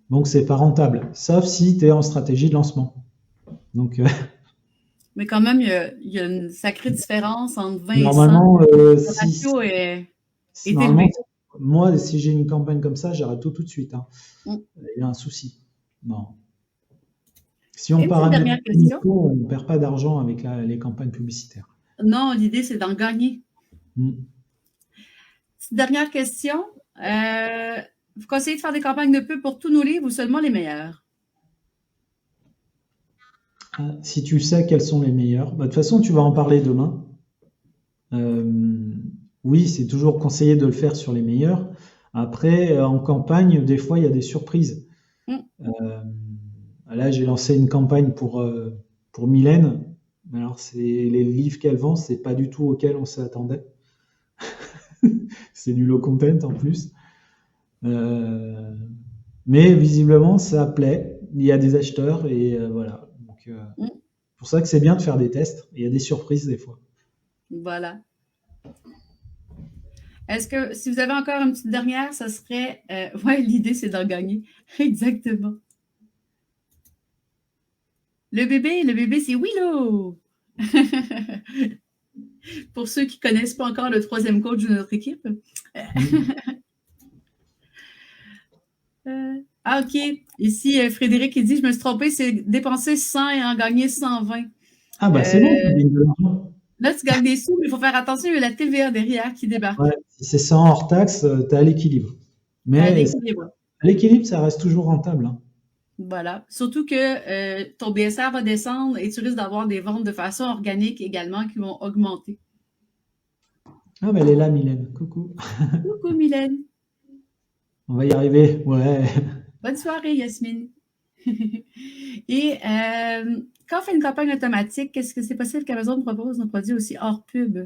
Donc, c'est pas rentable, sauf si tu es en stratégie de lancement. Donc, mais quand même, il y a une sacrée différence entre 20 normalement, et 100. Le ratio est élevé. Moi, si j'ai une campagne comme ça, j'arrête tout de suite. Hein. Il y a un souci. Non. Si on paramètre tout, on ne perd pas d'argent avec les campagnes publicitaires. Non, l'idée, c'est d'en gagner. Dernière question. Vous conseillez de faire des campagnes de pub pour tous nos livres ou seulement les meilleurs? Si tu sais quels sont les meilleurs, de toute façon, tu vas en parler demain. Oui, c'est toujours conseillé de le faire sur les meilleurs. Après, en campagne, des fois, il y a des surprises. Là, j'ai lancé une campagne pour Mylène. Alors, les livres qu'elle vend, c'est pas du tout auquel on s'attendait. C'est du low content en plus. Mais visiblement, ça plaît. Il y a des acheteurs et voilà. Donc, c'est pour ça que c'est bien de faire des tests. Il y a des surprises des fois. Voilà. Est-ce que, si vous avez encore une petite dernière, ça serait... ouais, l'idée, c'est d'en gagner. Exactement. Le bébé, c'est Willow! Pour ceux qui ne connaissent pas encore le troisième coach de notre équipe. OK. Ici, Frédéric, il dit, je me suis trompé, c'est dépenser 100 et en gagner 120. Ah bah c'est bon, tu gagnes de l'argent. Là, tu gagnes des sous, mais il faut faire attention, il y a la TVA derrière qui débarque. Ouais, si c'est 100 hors taxe, tu es à l'équilibre. Mais à l'équilibre, ça reste toujours rentable. Hein. Voilà. Surtout que ton BSR va descendre et tu risques d'avoir des ventes de façon organique également qui vont augmenter. Ah bah elle est là, Mylène. Coucou. Coucou, Mylène. On va y arriver, ouais. Bonne soirée, Yasmine. Et quand on fait une campagne automatique, qu'est-ce que c'est possible qu'Amazon propose nos produits aussi hors pub?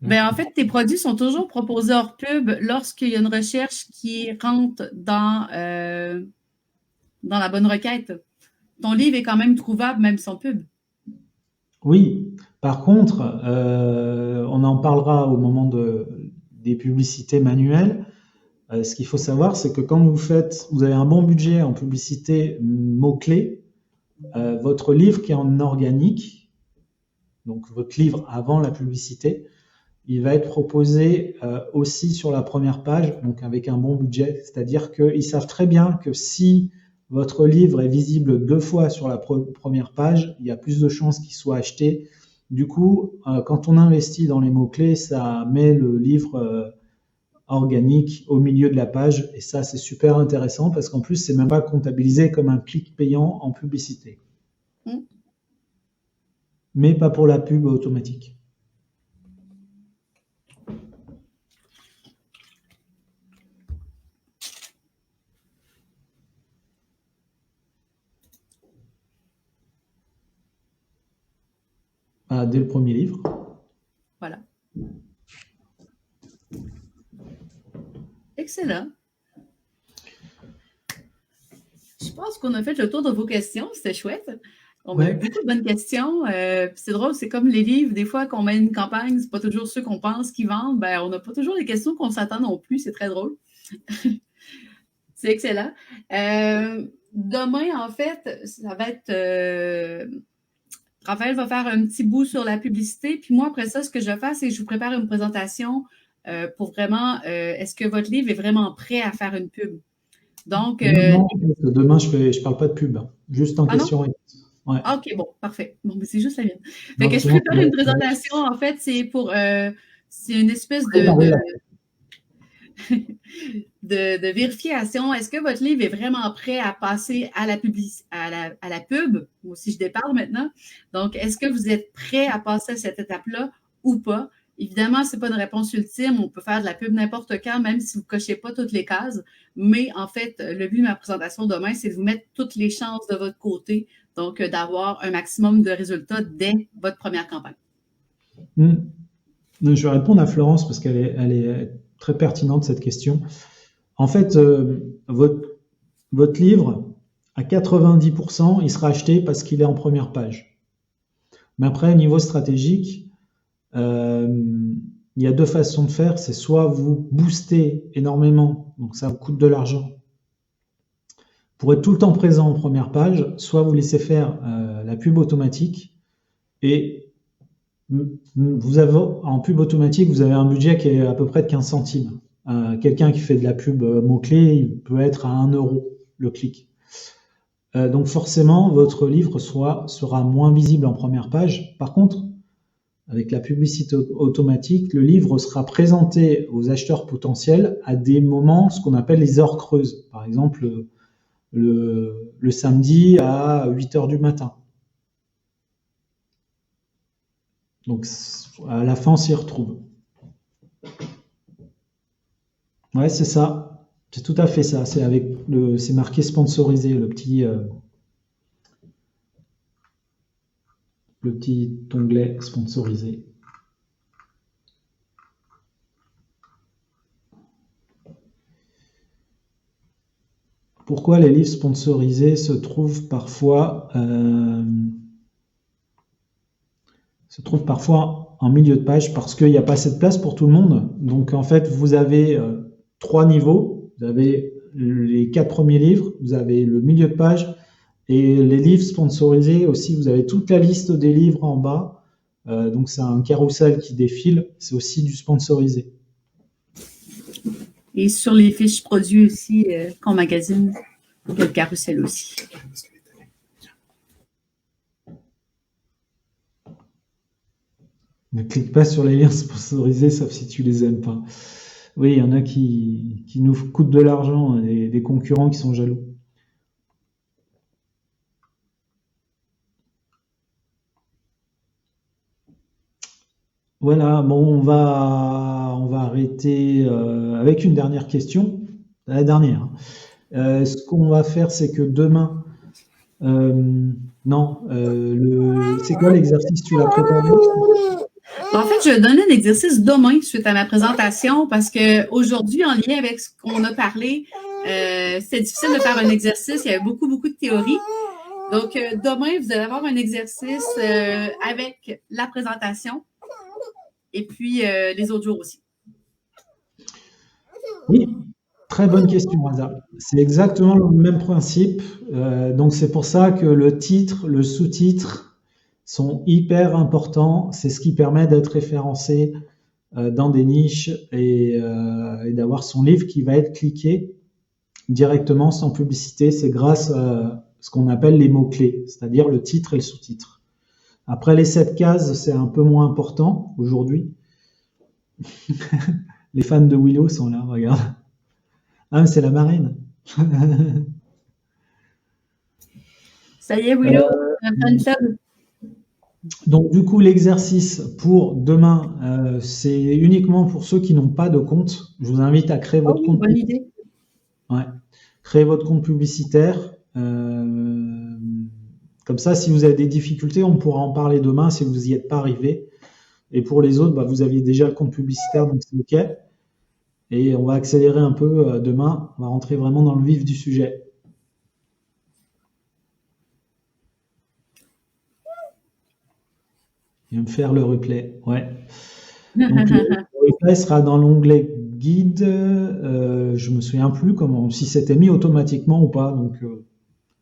Ben, en fait, tes produits sont toujours proposés hors pub lorsqu'il y a une recherche qui rentre dans la bonne requête. Ton livre est quand même trouvable, même sans pub. Oui, par contre, on en parlera au moment des publicités manuelles. Ce qu'il faut savoir, c'est que quand vous avez un bon budget en publicité mots-clés, votre livre qui est en organique, donc votre livre avant la publicité, il va être proposé aussi sur la première page, donc avec un bon budget. C'est-à-dire qu'ils savent très bien que si votre livre est visible 2 fois sur la première page, il y a plus de chances qu'il soit acheté. Du coup, quand on investit dans les mots-clés, ça met le livre organique au milieu de la page. Et ça, c'est super intéressant parce qu'en plus, c'est même pas comptabilisé comme un clic payant en publicité. Mais pas pour la pub automatique. Dès le premier livre. Voilà. Excellent. Je pense qu'on a fait le tour de vos questions. C'était chouette. On a eu beaucoup de bonnes questions. C'est drôle, c'est comme les livres. Des fois, qu'on met une campagne, c'est pas toujours ceux qu'on pense qu'ils vendent. Ben, on n'a pas toujours les questions qu'on s'attend non plus. C'est très drôle. C'est excellent. Demain, en fait, ça va être... Raphaël va faire un petit bout sur la publicité. Puis moi, après ça, ce que je vais faire, c'est que je vous prépare une présentation pour vraiment, est-ce que votre livre est vraiment prêt à faire une pub? Donc, non, demain, je parle pas de pub, juste en question. Ouais. Ah, OK, bon, parfait. Bon, mais c'est juste la mienne. Fait que je prépare une présentation, en fait, c'est pour, c'est une espèce de vérification. Est-ce que votre livre est vraiment prêt à passer à la pub, ou si je déparle maintenant? Donc, est-ce que vous êtes prêt à passer à cette étape-là ou pas? Évidemment, ce n'est pas une réponse ultime. On peut faire de la pub n'importe quand, même si vous ne cochez pas toutes les cases. Mais en fait, le but de ma présentation demain, c'est de vous mettre toutes les chances de votre côté, donc d'avoir un maximum de résultats dès votre première campagne. Je vais répondre à Florence parce qu'elle est très pertinente, cette question. En fait, votre livre, à 90%, il sera acheté parce qu'il est en première page. Mais après, niveau stratégique, il y a 2 façons de faire. C'est soit vous boostez énormément, donc ça vous coûte de l'argent, pour être tout le temps présent en première page, soit vous laissez faire la pub automatique et vous avez, en pub automatique, vous avez un budget qui est à peu près de 15 centimes. Quelqu'un qui fait de la pub mots-clés, il peut être à 1 euro le clic. Donc forcément, votre livre sera moins visible en première page. Par contre, avec la publicité automatique, le livre sera présenté aux acheteurs potentiels à des moments, ce qu'on appelle les heures creuses. Par exemple, le samedi à 8 heures du matin. Donc, à la fin, on s'y retrouve. Ouais, c'est ça. C'est tout à fait ça. C'est marqué sponsorisé, le petit onglet sponsorisé. Pourquoi les livres sponsorisés se trouvent parfois se trouve parfois en milieu de page parce qu'il n'y a pas assez de place pour tout le monde. Donc en fait, vous avez 3 niveaux. Vous avez les 4 premiers livres, vous avez le milieu de page et les livres sponsorisés aussi. Vous avez toute la liste des livres en bas. Donc c'est un carrousel qui défile. C'est aussi du sponsorisé. Et sur les fiches produits aussi qu'on magasine, il y a le carrousel aussi. Ne clique pas sur les liens sponsorisés sauf si tu les aimes pas. Oui, il y en a qui nous coûtent de l'argent, des concurrents qui sont jaloux. Voilà, bon, on va arrêter avec une dernière question. La dernière. Ce qu'on va faire, c'est que demain, c'est quoi l'exercice? Tu l'as préparé? En fait, je vais donner un exercice demain suite à ma présentation parce qu'aujourd'hui, en lien avec ce qu'on a parlé, c'est difficile de faire un exercice. Il y avait beaucoup de théories. Donc, demain, vous allez avoir un exercice avec la présentation et puis les autres jours aussi. Oui, très bonne question, Raza. C'est exactement le même principe. Donc, c'est pour ça que le titre, le sous-titre sont hyper importants. C'est ce qui permet d'être référencé dans des niches et d'avoir son livre qui va être cliqué directement sans publicité. C'est grâce à ce qu'on appelle les mots-clés, c'est-à-dire le titre et le sous-titre. Après les 7 cases, c'est un peu moins important aujourd'hui. Les fans de Willow sont là, regarde. Ah, mais c'est la marraine. Ça y est, Willow, fan club. Donc du coup, l'exercice pour demain, c'est uniquement pour ceux qui n'ont pas de compte. Je vous invite à créer votre compte. Bonne idée. Ouais. Créez votre compte publicitaire. Comme ça, si vous avez des difficultés, on pourra en parler demain si vous n'y êtes pas arrivé. Et pour les autres, vous aviez déjà le compte publicitaire, donc c'est OK. Et on va accélérer un peu demain. On va rentrer vraiment dans le vif du sujet. Il va me faire le replay. Ouais. Donc, le replay sera dans l'onglet guide. Je me souviens plus si c'était mis automatiquement ou pas.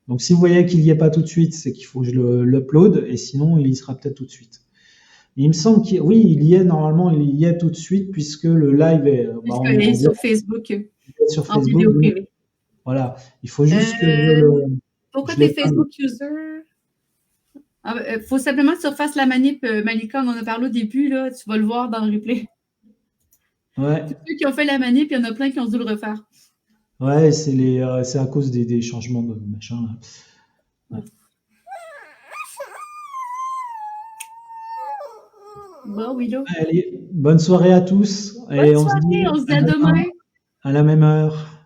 Donc si vous voyez qu'il n'y est pas tout de suite, c'est qu'il faut que je l'upload. Et sinon, il y sera peut-être tout de suite. Il me semble qu'il il y est normalement, il y est tout de suite puisque le live est. Il est sur Facebook. Sur en Facebook. Vidéo privée. Voilà. Il faut juste que pourquoi tu es Facebook user? Faut simplement que tu refasses la manip, Malika, on en a parlé au début, là, tu vas le voir dans le replay. Ouais. Tous ceux qui ont fait la manip, il y en a plein qui ont dû le refaire. Ouais, c'est à cause des changements de machin. Là. Ouais. Bon, Willow. Allez, bonne soirée à tous. Bonne soirée, on se dit à demain. À la même heure.